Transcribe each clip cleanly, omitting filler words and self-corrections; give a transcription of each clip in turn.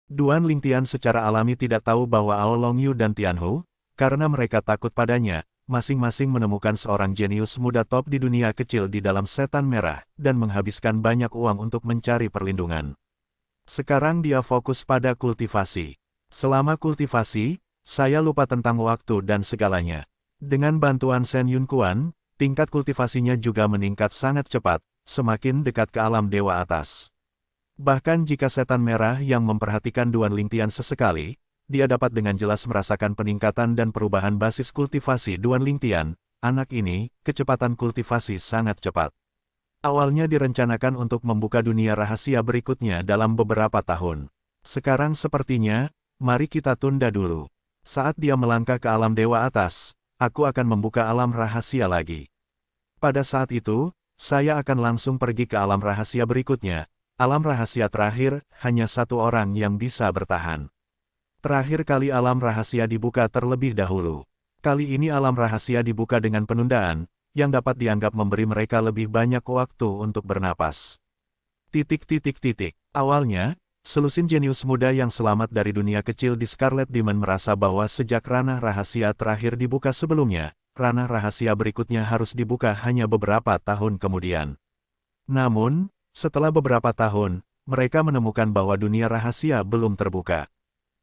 Duan Lingtian secara alami tidak tahu bahwa Ao Longyu dan Tianhu, karena mereka takut padanya, masing-masing menemukan seorang jenius muda top di dunia kecil di dalam setan merah, dan menghabiskan banyak uang untuk mencari perlindungan. Sekarang dia fokus pada kultivasi. Selama kultivasi, saya lupa tentang waktu dan segalanya. Dengan bantuan Shen Yunquan, tingkat kultivasinya juga meningkat sangat cepat, semakin dekat ke alam dewa atas. Bahkan jika setan merah yang memperhatikan Duan Lingtian sesekali, dia dapat dengan jelas merasakan peningkatan dan perubahan basis kultivasi Duan Lingtian. Anak ini, kecepatan kultivasi sangat cepat. Awalnya direncanakan untuk membuka dunia rahasia berikutnya dalam beberapa tahun. Sekarang sepertinya, mari kita tunda dulu. Saat dia melangkah ke alam dewa atas, aku akan membuka alam rahasia lagi. Pada saat itu, saya akan langsung pergi ke alam rahasia berikutnya. Alam rahasia terakhir, hanya satu orang yang bisa bertahan. Terakhir kali alam rahasia dibuka terlebih dahulu. Kali ini alam rahasia dibuka dengan penundaan, yang dapat dianggap memberi mereka lebih banyak waktu untuk bernapas. Awalnya, selusin jenius muda yang selamat dari dunia kecil di Scarlet Demon merasa bahwa sejak ranah rahasia terakhir dibuka sebelumnya, ranah rahasia berikutnya harus dibuka hanya beberapa tahun kemudian. Namun, setelah beberapa tahun, mereka menemukan bahwa dunia rahasia belum terbuka.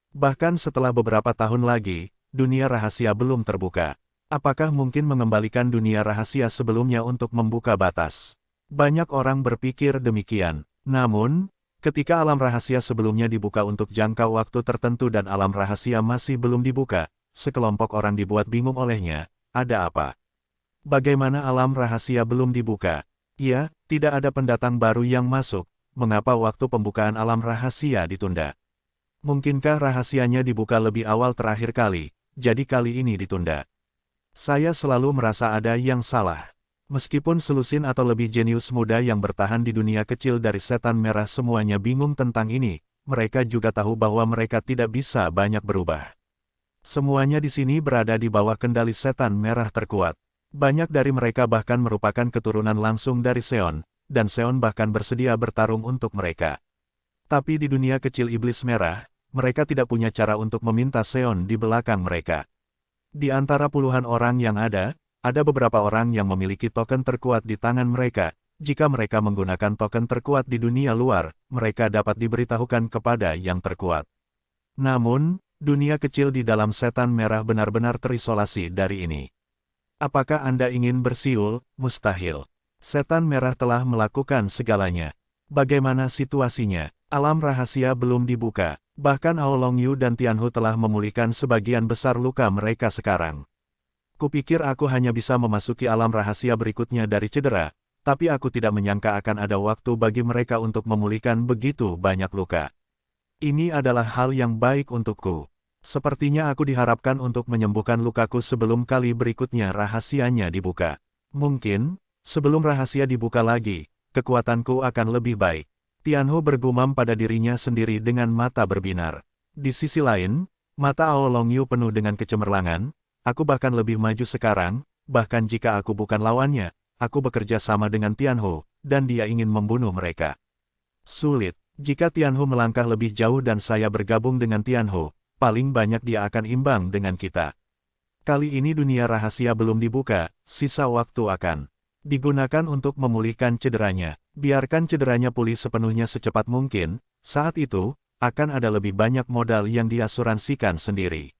Bahkan setelah beberapa tahun lagi, dunia rahasia belum terbuka. Apakah mungkin mengembalikan dunia rahasia sebelumnya untuk membuka batas? Banyak orang berpikir demikian. Namun, ketika alam rahasia sebelumnya dibuka untuk jangka waktu tertentu dan alam rahasia masih belum dibuka, sekelompok orang dibuat bingung olehnya. Ada apa? Bagaimana alam rahasia belum dibuka? Ya, tidak ada pendatang baru yang masuk. Mengapa waktu pembukaan alam rahasia ditunda? Mungkinkah rahasianya dibuka lebih awal terakhir kali, jadi kali ini ditunda? Saya selalu merasa ada yang salah. Meskipun selusin atau lebih jenius muda yang bertahan di dunia kecil dari setan merah semuanya bingung tentang ini, mereka juga tahu bahwa mereka tidak bisa banyak berubah. Semuanya di sini berada di bawah kendali setan merah terkuat. Banyak dari mereka bahkan merupakan keturunan langsung dari Seon, dan Seon bahkan bersedia bertarung untuk mereka. Tapi di dunia kecil iblis merah, mereka tidak punya cara untuk meminta Seon di belakang mereka. Di antara puluhan orang yang ada beberapa orang yang memiliki token terkuat di tangan mereka. Jika mereka menggunakan token terkuat di dunia luar, mereka dapat diberitahukan kepada yang terkuat. Namun, dunia kecil di dalam setan merah benar-benar terisolasi dari ini. Apakah Anda ingin bersiul? Mustahil. Setan merah telah melakukan segalanya. Bagaimana situasinya? Alam rahasia belum dibuka. Bahkan Ao Longyu dan Tianhu telah memulihkan sebagian besar luka mereka sekarang. Kupikir aku hanya bisa memasuki alam rahasia berikutnya dari cedera, tapi aku tidak menyangka akan ada waktu bagi mereka untuk memulihkan begitu banyak luka. Ini adalah hal yang baik untukku. Sepertinya aku diharapkan untuk menyembuhkan lukaku sebelum kali berikutnya rahasianya dibuka. Mungkin, sebelum rahasia dibuka lagi, kekuatanku akan lebih baik. Tianhu bergumam pada dirinya sendiri dengan mata berbinar. Di sisi lain, mata Ao Longyu penuh dengan kecemerlangan. Aku bahkan lebih maju sekarang, bahkan jika aku bukan lawannya, aku bekerja sama dengan Tianhu, dan dia ingin membunuh mereka. Sulit, jika Tianhu melangkah lebih jauh dan saya bergabung dengan Tianhu, paling banyak dia akan imbang dengan kita. Kali ini dunia rahasia belum dibuka, sisa waktu akan digunakan untuk memulihkan cederanya. Biarkan cederanya pulih sepenuhnya secepat mungkin, saat itu, akan ada lebih banyak modal yang diasuransikan sendiri.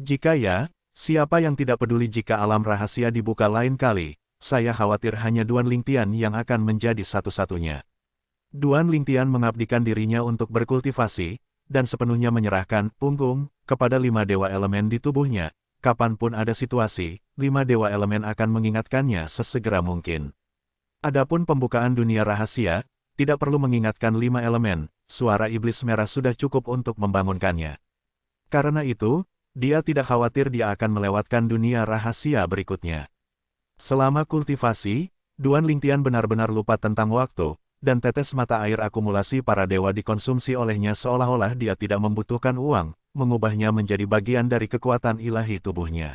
Jika ya, siapa yang tidak peduli jika alam rahasia dibuka lain kali, saya khawatir hanya Duan Lingtian yang akan menjadi satu-satunya. Duan Lingtian mengabdikan dirinya untuk berkultivasi, dan sepenuhnya menyerahkan punggung kepada 5 dewa elemen di tubuhnya. Kapanpun ada situasi, 5 dewa elemen akan mengingatkannya sesegera mungkin. Adapun pembukaan dunia rahasia, tidak perlu mengingatkan 5 elemen, suara iblis merah sudah cukup untuk membangunkannya. Karena itu, dia tidak khawatir dia akan melewatkan dunia rahasia berikutnya. Selama kultivasi, Duan Lingtian benar-benar lupa tentang waktu, dan tetes mata air akumulasi para dewa dikonsumsi olehnya seolah-olah dia tidak membutuhkan uang, mengubahnya menjadi bagian dari kekuatan ilahi tubuhnya.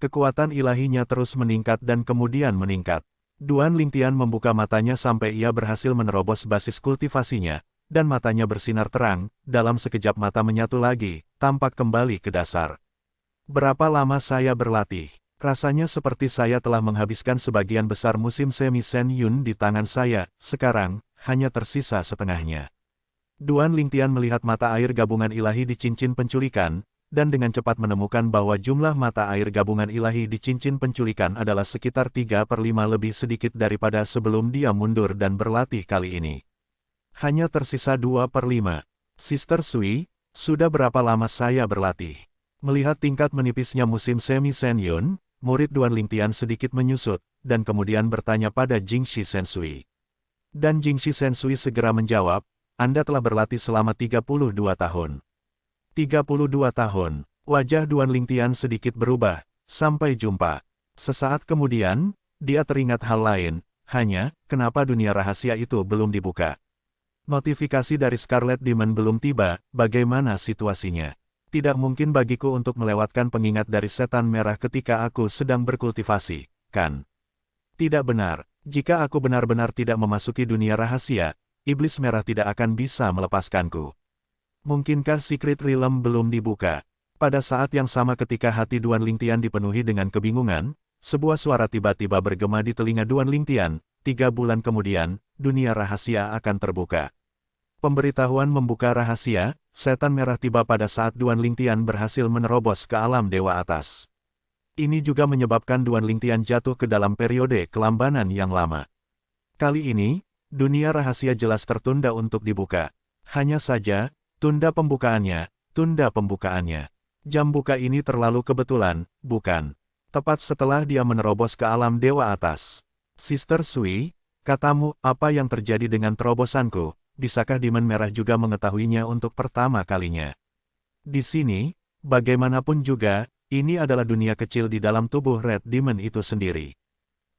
Kekuatan ilahinya terus meningkat dan kemudian meningkat. Duan Lingtian membuka matanya sampai ia berhasil menerobos basis kultivasinya, dan matanya bersinar terang, dalam sekejap mata menyatu lagi, tampak kembali ke dasar. Berapa lama saya berlatih? Rasanya seperti saya telah menghabiskan sebagian besar musim semi Sen Yun di tangan saya, sekarang, hanya tersisa setengahnya. Duan Lingtian melihat mata air gabungan ilahi di cincin penculikan, dan dengan cepat menemukan bahwa jumlah mata air gabungan ilahi di cincin penculikan adalah sekitar 3/5 lebih sedikit daripada sebelum dia mundur dan berlatih kali ini. Hanya tersisa 2/5. Sister Sui, sudah berapa lama saya berlatih? Melihat tingkat menipisnya musim semi Sen Yun, murid Duan Lingtian sedikit menyusut, dan kemudian bertanya pada Jingxi Sensui. Dan Jingxi Sensui segera menjawab, Anda telah berlatih selama 32 tahun. 32 tahun, wajah Duan Lingtian sedikit berubah, sampai jumpa. Sesaat kemudian, dia teringat hal lain, hanya, kenapa dunia rahasia itu belum dibuka? Notifikasi dari Scarlet Demon belum tiba, bagaimana situasinya? Tidak mungkin bagiku untuk melewatkan pengingat dari setan merah ketika aku sedang berkultivasi, kan? Tidak benar, jika aku benar-benar tidak memasuki dunia rahasia, iblis merah tidak akan bisa melepaskanku. Mungkinkah Secret Realm belum dibuka? Pada saat yang sama ketika hati Duan Lingtian dipenuhi dengan kebingungan, sebuah suara tiba-tiba bergema di telinga Duan Lingtian, 3 bulan kemudian, dunia rahasia akan terbuka. Pemberitahuan membuka rahasia, setan merah tiba pada saat Duan Lingtian berhasil menerobos ke alam dewa atas. Ini juga menyebabkan Duan Lingtian jatuh ke dalam periode kelambanan yang lama. Kali ini, dunia rahasia jelas tertunda untuk dibuka. Hanya saja, tunda pembukaannya. Jam buka ini terlalu kebetulan, bukan? Tepat setelah dia menerobos ke alam dewa atas. Sister Sui, katamu, apa yang terjadi dengan terobosanku? Bisakah Demon Merah juga mengetahuinya untuk pertama kalinya? Di sini, bagaimanapun juga, ini adalah dunia kecil di dalam tubuh Red Demon itu sendiri.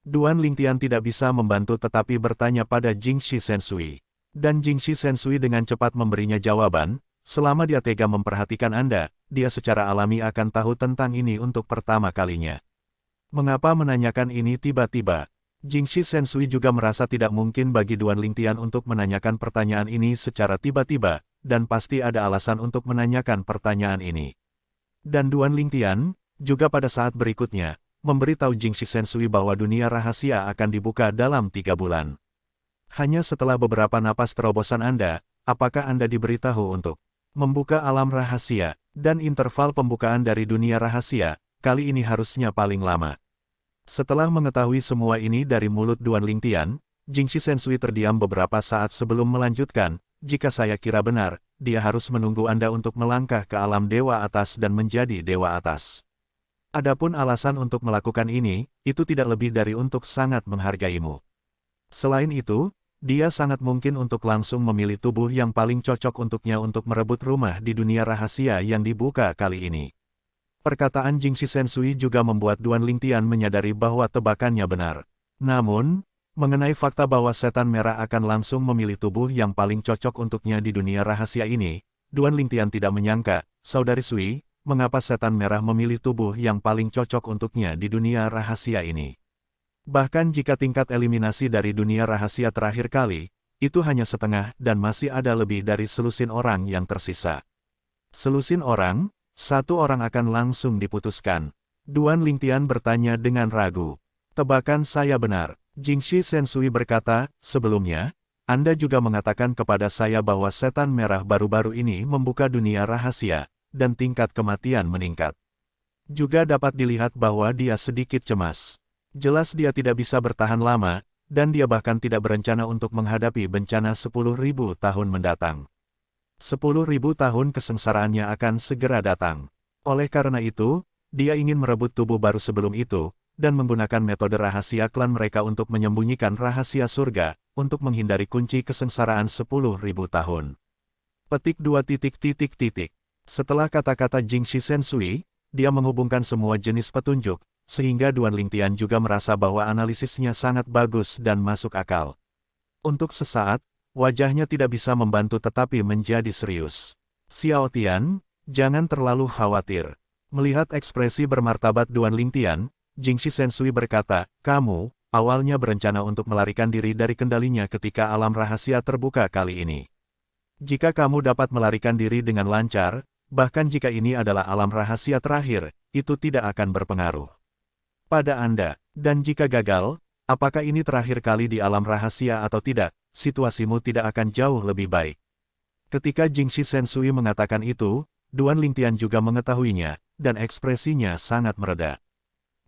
Duan Lingtian tidak bisa membantu tetapi bertanya pada Jingxi Sensui. Dan Jingxi Sensui dengan cepat memberinya jawaban, selama dia tega memperhatikan Anda, dia secara alami akan tahu tentang ini untuk pertama kalinya. Mengapa menanyakan ini tiba-tiba? Jingxi Sensui juga merasa tidak mungkin bagi Duan Lingtian untuk menanyakan pertanyaan ini secara tiba-tiba, dan pasti ada alasan untuk menanyakan pertanyaan ini. Dan Duan Lingtian, juga pada saat berikutnya, memberitahu Jingxi Sensui bahwa dunia rahasia akan dibuka dalam 3 bulan. Hanya setelah beberapa napas terobosan Anda, apakah Anda diberitahu untuk membuka alam rahasia, dan interval pembukaan dari dunia rahasia, kali ini harusnya paling lama. Setelah mengetahui semua ini dari mulut Duan Lingtian, Jingxi Sensui terdiam beberapa saat sebelum melanjutkan, jika saya kira benar, dia harus menunggu Anda untuk melangkah ke alam dewa atas dan menjadi dewa atas. Adapun alasan untuk melakukan ini, itu tidak lebih dari untuk sangat menghargaimu. Selain itu, dia sangat mungkin untuk langsung memilih tubuh yang paling cocok untuknya untuk merebut rumah di dunia rahasia yang dibuka kali ini. Perkataan Jingxi Sensui juga membuat Duan Lingtian menyadari bahwa tebakannya benar. Namun, mengenai fakta bahwa setan merah akan langsung memilih tubuh yang paling cocok untuknya di dunia rahasia ini, Duan Lingtian tidak menyangka, Saudari Sui, mengapa setan merah memilih tubuh yang paling cocok untuknya di dunia rahasia ini. Bahkan jika tingkat eliminasi dari dunia rahasia terakhir kali, itu hanya setengah dan masih ada lebih dari selusin orang yang tersisa. Selusin orang? 1 orang akan langsung diputuskan. Duan Lingtian bertanya dengan ragu. Tebakan saya benar. Jingxi Sensui berkata, sebelumnya, Anda juga mengatakan kepada saya bahwa setan merah baru-baru ini membuka dunia rahasia, dan tingkat kematian meningkat. Juga dapat dilihat bahwa dia sedikit cemas. Jelas dia tidak bisa bertahan lama, dan dia bahkan tidak berencana untuk menghadapi bencana 10.000 tahun mendatang. 10.000 tahun kesengsaraannya akan segera datang. Oleh karena itu, dia ingin merebut tubuh baru sebelum itu, dan menggunakan metode rahasia klan mereka untuk menyembunyikan rahasia surga, untuk menghindari kunci kesengsaraan 10.000 tahun. Petik 2. Setelah kata-kata Jingxi Sensui, dia menghubungkan semua jenis petunjuk, sehingga Duan Lingtian juga merasa bahwa analisisnya sangat bagus dan masuk akal. Untuk sesaat, wajahnya tidak bisa membantu tetapi menjadi serius. Xiao Tian, jangan terlalu khawatir. Melihat ekspresi bermartabat Duan Lingtian, Jingxi Sensui berkata, kamu, awalnya berencana untuk melarikan diri dari kendalinya ketika alam rahasia terbuka kali ini. Jika kamu dapat melarikan diri dengan lancar, bahkan jika ini adalah alam rahasia terakhir, itu tidak akan berpengaruh pada Anda. Dan jika gagal, apakah ini terakhir kali di alam rahasia atau tidak, situasimu tidak akan jauh lebih baik. Ketika Jingxi Sensui mengatakan itu, Duan Lingtian juga mengetahuinya, dan ekspresinya sangat mereda.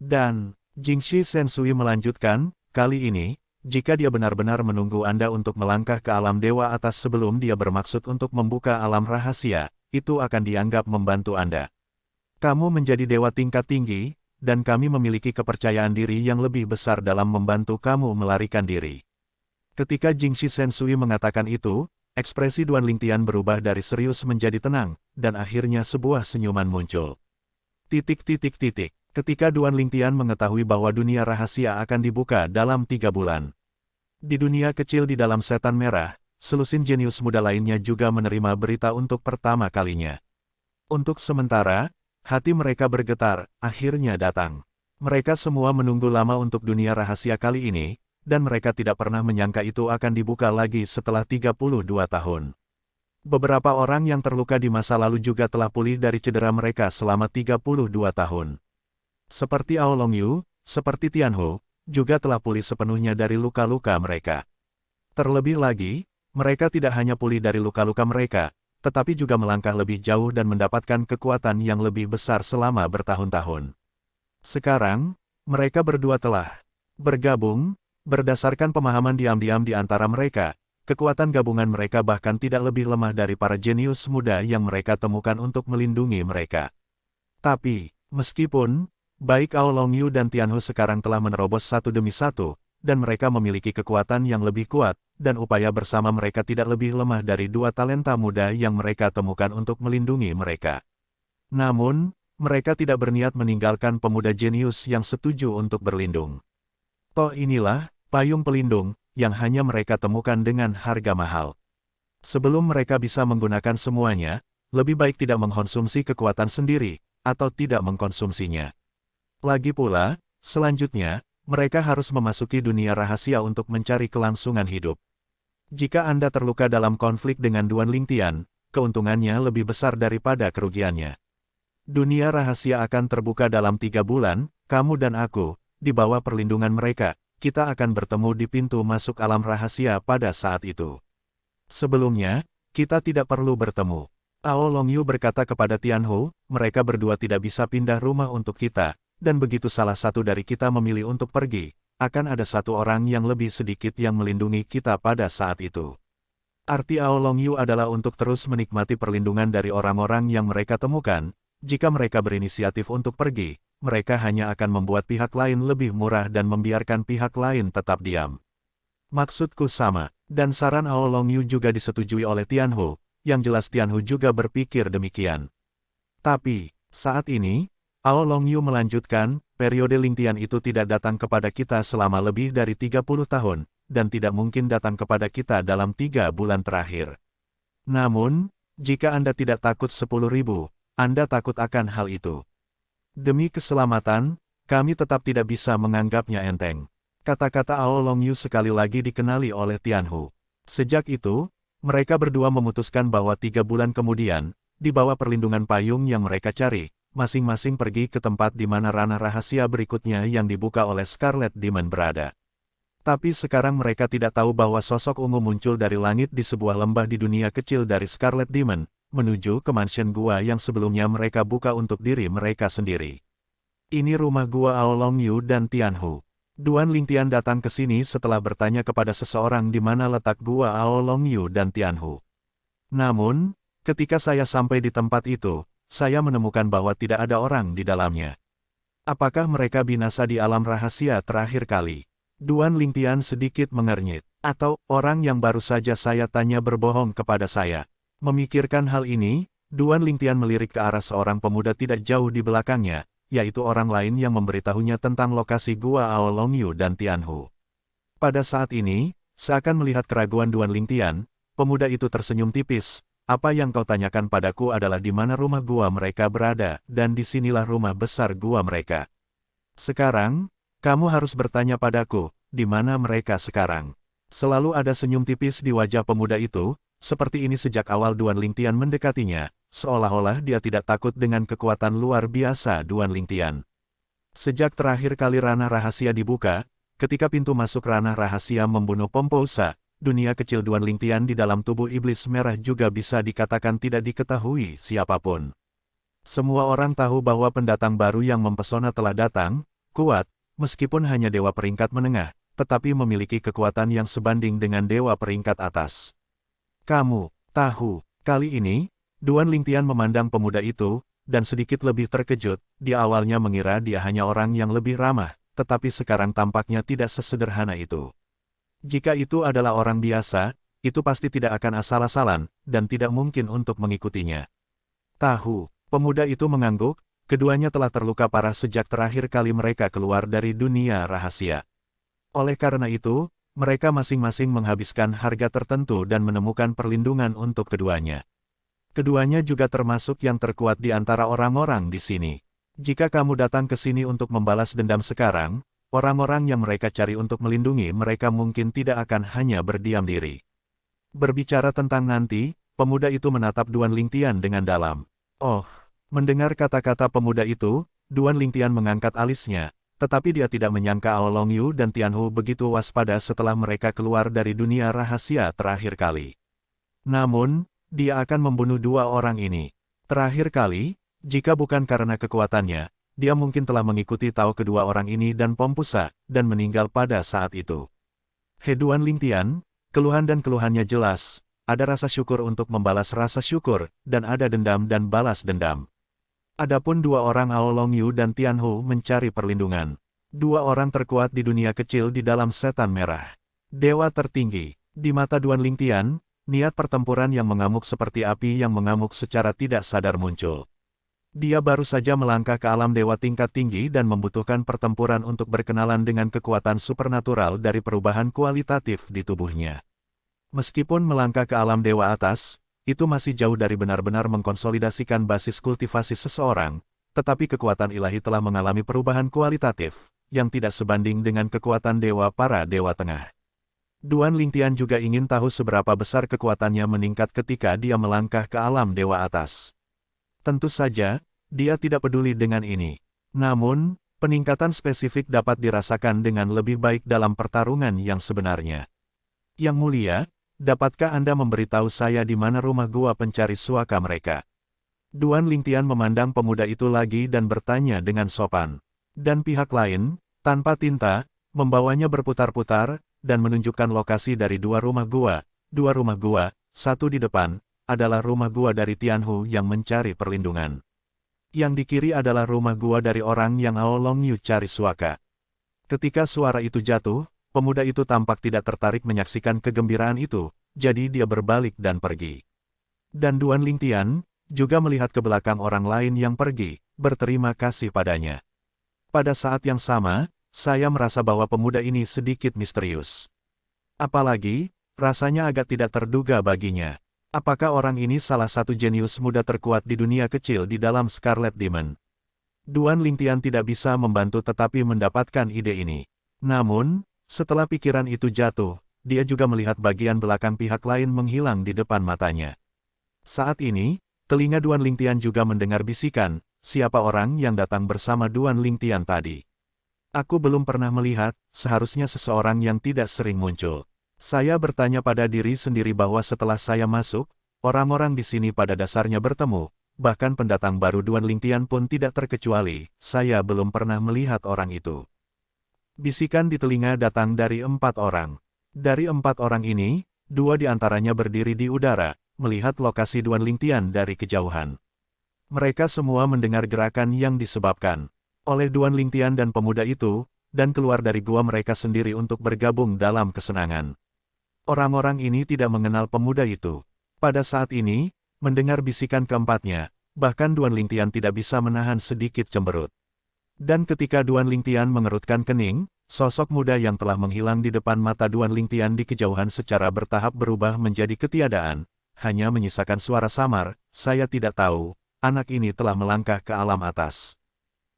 Dan, Jingxi Sensui melanjutkan, kali ini, jika dia benar-benar menunggu Anda untuk melangkah ke alam dewa atas sebelum dia bermaksud untuk membuka alam rahasia, itu akan dianggap membantu Anda. Kamu menjadi dewa tingkat tinggi, dan kami memiliki kepercayaan diri yang lebih besar dalam membantu kamu melarikan diri. Ketika Jingxi Sensui mengatakan itu, ekspresi Duan Lingtian berubah dari serius menjadi tenang, dan akhirnya sebuah senyuman muncul. Ketika Duan Lingtian mengetahui bahwa dunia rahasia akan dibuka dalam 3 bulan. Di dunia kecil di dalam setan merah, selusin jenius muda lainnya juga menerima berita untuk pertama kalinya. Untuk sementara, hati mereka bergetar, akhirnya datang. Mereka semua menunggu lama untuk dunia rahasia kali ini, dan mereka tidak pernah menyangka itu akan dibuka lagi setelah 32 tahun. Beberapa orang yang terluka di masa lalu juga telah pulih dari cedera mereka selama 32 tahun. Seperti Ao Longyu, seperti Tianhu, juga telah pulih sepenuhnya dari luka-luka mereka. Terlebih lagi, mereka tidak hanya pulih dari luka-luka mereka, tetapi juga melangkah lebih jauh dan mendapatkan kekuatan yang lebih besar selama bertahun-tahun. Sekarang, mereka berdua telah bergabung, berdasarkan pemahaman diam-diam di antara mereka, kekuatan gabungan mereka bahkan tidak lebih lemah dari para jenius muda yang mereka temukan untuk melindungi mereka. Tapi, meskipun, baik Ao Longyu dan Tianhu sekarang telah menerobos satu demi satu, dan mereka memiliki kekuatan yang lebih kuat, dan upaya bersama mereka tidak lebih lemah dari 2 talenta muda yang mereka temukan untuk melindungi mereka. Namun, mereka tidak berniat meninggalkan pemuda jenius yang setuju untuk berlindung. Toh inilah, payung pelindung, yang hanya mereka temukan dengan harga mahal. Sebelum mereka bisa menggunakan semuanya, lebih baik tidak mengkonsumsi kekuatan sendiri, atau tidak mengkonsumsinya. Lagi pula, selanjutnya, mereka harus memasuki dunia rahasia untuk mencari kelangsungan hidup. Jika Anda terluka dalam konflik dengan Duan Lingtian, keuntungannya lebih besar daripada kerugiannya. Dunia rahasia akan terbuka dalam 3 bulan, kamu dan aku, di bawah perlindungan mereka, kita akan bertemu di pintu masuk alam rahasia pada saat itu. Sebelumnya, kita tidak perlu bertemu. Ao Longyu berkata kepada Tianhu, mereka berdua tidak bisa pindah rumah untuk kita, dan begitu salah satu dari kita memilih untuk pergi, akan ada satu orang yang lebih sedikit yang melindungi kita pada saat itu. Arti Ao Longyu adalah untuk terus menikmati perlindungan dari orang-orang yang mereka temukan. Jika mereka berinisiatif untuk pergi, mereka hanya akan membuat pihak lain lebih murah dan membiarkan pihak lain tetap diam. Maksudku sama, dan saran Ao Longyu juga disetujui oleh Tianhu, yang jelas Tianhu juga berpikir demikian. Tapi, saat ini, Ao Longyu melanjutkan, periode Lingtian itu tidak datang kepada kita selama lebih dari 30 tahun, dan tidak mungkin datang kepada kita dalam 3 bulan terakhir. Namun, jika Anda tidak takut 10.000, Anda takut akan hal itu. Demi keselamatan, kami tetap tidak bisa menganggapnya enteng. Kata-kata Ao Longyu sekali lagi dikenali oleh Tianhu. Sejak itu, mereka berdua memutuskan bahwa 3 bulan kemudian, di bawah perlindungan payung yang mereka cari, masing-masing pergi ke tempat di mana ranah rahasia berikutnya yang dibuka oleh Scarlet Demon berada. Tapi sekarang mereka tidak tahu bahwa sosok ungu muncul dari langit di sebuah lembah di dunia kecil dari Scarlet Demon, menuju ke mansion gua yang sebelumnya mereka buka untuk diri mereka sendiri. Ini rumah gua Ao Longyu dan Tianhu. Duan Lingtian datang ke sini setelah bertanya kepada seseorang di mana letak gua Ao Longyu dan Tianhu. Namun, ketika saya sampai di tempat itu, saya menemukan bahwa tidak ada orang di dalamnya. Apakah mereka binasa di alam rahasia terakhir kali? Duan Lingtian sedikit mengernyit. Atau, orang yang baru saja saya tanya berbohong kepada saya. Memikirkan hal ini, Duan Lingtian melirik ke arah seorang pemuda tidak jauh di belakangnya, yaitu orang lain yang memberitahunya tentang lokasi gua Ao Longyu dan Tianhu. Pada saat ini, seakan melihat keraguan Duan Lingtian, pemuda itu tersenyum tipis. Apa yang kau tanyakan padaku adalah di mana rumah gua mereka berada, dan disinilah rumah besar gua mereka. Sekarang, kamu harus bertanya padaku, di mana mereka sekarang. Selalu ada senyum tipis di wajah pemuda itu, seperti ini sejak awal Duan Lingtian mendekatinya, seolah-olah dia tidak takut dengan kekuatan luar biasa Duan Lingtian. Sejak terakhir kali ranah rahasia dibuka, ketika pintu masuk ranah rahasia membunuh Pompousa, dunia kecil Duan Lingtian di dalam tubuh iblis merah juga bisa dikatakan tidak diketahui siapapun. Semua orang tahu bahwa pendatang baru yang mempesona telah datang, kuat, meskipun hanya dewa peringkat menengah, tetapi memiliki kekuatan yang sebanding dengan dewa peringkat atas. Kamu tahu, kali ini, Duan Lingtian memandang pemuda itu, dan sedikit lebih terkejut. Dia awalnya mengira dia hanya orang yang lebih ramah, tetapi sekarang tampaknya tidak sesederhana itu. Jika itu adalah orang biasa, itu pasti tidak akan asal-asalan, dan tidak mungkin untuk mengikutinya. Tahu, pemuda itu mengangguk, keduanya telah terluka parah sejak terakhir kali mereka keluar dari dunia rahasia. Oleh karena itu, mereka masing-masing menghabiskan harga tertentu dan menemukan perlindungan untuk keduanya. Keduanya juga termasuk yang terkuat di antara orang-orang di sini. Jika kamu datang ke sini untuk membalas dendam sekarang, orang-orang yang mereka cari untuk melindungi mereka mungkin tidak akan hanya berdiam diri. Berbicara tentang nanti, pemuda itu menatap Duan Lingtian dengan dalam. Oh, mendengar kata-kata pemuda itu, Duan Lingtian mengangkat alisnya, tetapi dia tidak menyangka Ao Longyu dan Tianhu begitu waspada setelah mereka keluar dari dunia rahasia terakhir kali. Namun, dia akan membunuh dua orang ini. Terakhir kali, jika bukan karena kekuatannya, dia mungkin telah mengikuti tahu kedua orang ini dan Pompousa, dan meninggal pada saat itu. He Duan Lingtian, keluhan dan keluhannya jelas, ada rasa syukur untuk membalas rasa syukur, dan ada dendam dan balas dendam. Adapun dua orang Ao Longyu dan Tianhu mencari perlindungan. Dua orang terkuat di dunia kecil di dalam setan merah. Dewa tertinggi, di mata Duan Lingtian, niat pertempuran yang mengamuk seperti api yang mengamuk secara tidak sadar muncul. Dia baru saja melangkah ke alam dewa tingkat tinggi dan membutuhkan pertempuran untuk berkenalan dengan kekuatan supernatural dari perubahan kualitatif di tubuhnya. Meskipun melangkah ke alam dewa atas, itu masih jauh dari benar-benar mengkonsolidasikan basis kultivasi seseorang, tetapi kekuatan ilahi telah mengalami perubahan kualitatif, yang tidak sebanding dengan kekuatan dewa para dewa tengah. Duan Lingtian juga ingin tahu seberapa besar kekuatannya meningkat ketika dia melangkah ke alam dewa atas. Tentu saja, dia tidak peduli dengan ini. Namun, peningkatan spesifik dapat dirasakan dengan lebih baik dalam pertarungan yang sebenarnya. Yang mulia, dapatkah Anda memberitahu saya di mana rumah gua pencari suaka mereka? Duan Lingtian memandang pemuda itu lagi dan bertanya dengan sopan. Dan pihak lain, tanpa tinta, membawanya berputar-putar, dan menunjukkan lokasi dari dua rumah gua, satu di depan, adalah rumah gua dari Tianhu yang mencari perlindungan. Yang di kiri adalah rumah gua dari orang yang Ao Longyu cari suaka. Ketika suara itu jatuh, pemuda itu tampak tidak tertarik menyaksikan kegembiraan itu, jadi dia berbalik dan pergi. Dan Duan Lingtian juga melihat ke belakang orang lain yang pergi, berterima kasih padanya. Pada saat yang sama, saya merasa bahwa pemuda ini sedikit misterius. Apalagi, rasanya agak tidak terduga baginya. Apakah orang ini salah satu jenius muda terkuat di dunia kecil di dalam Scarlet Demon? Duan Lingtian tidak bisa membantu tetapi mendapatkan ide ini. Namun, setelah pikiran itu jatuh, dia juga melihat bagian belakang pihak lain menghilang di depan matanya. Saat ini, telinga Duan Lingtian juga mendengar bisikan, siapa orang yang datang bersama Duan Lingtian tadi. Aku belum pernah melihat, seharusnya seseorang yang tidak sering muncul. Saya bertanya pada diri sendiri bahwa setelah saya masuk, orang-orang di sini pada dasarnya bertemu, bahkan pendatang baru Duan Lingtian pun tidak terkecuali, saya belum pernah melihat orang itu. Bisikan di telinga datang dari 4 orang. Dari 4 orang ini, 2 di antaranya berdiri di udara, melihat lokasi Duan Lingtian dari kejauhan. Mereka semua mendengar gerakan yang disebabkan oleh Duan Lingtian dan pemuda itu, dan keluar dari gua mereka sendiri untuk bergabung dalam kesenangan. Orang-orang ini tidak mengenal pemuda itu. Pada saat ini, mendengar bisikan keempatnya, bahkan Duan Lingtian tidak bisa menahan sedikit cemberut. Dan ketika Duan Lingtian mengerutkan kening, sosok muda yang telah menghilang di depan mata Duan Lingtian di kejauhan secara bertahap berubah menjadi ketiadaan, hanya menyisakan suara samar, saya tidak tahu, anak ini telah melangkah ke alam atas.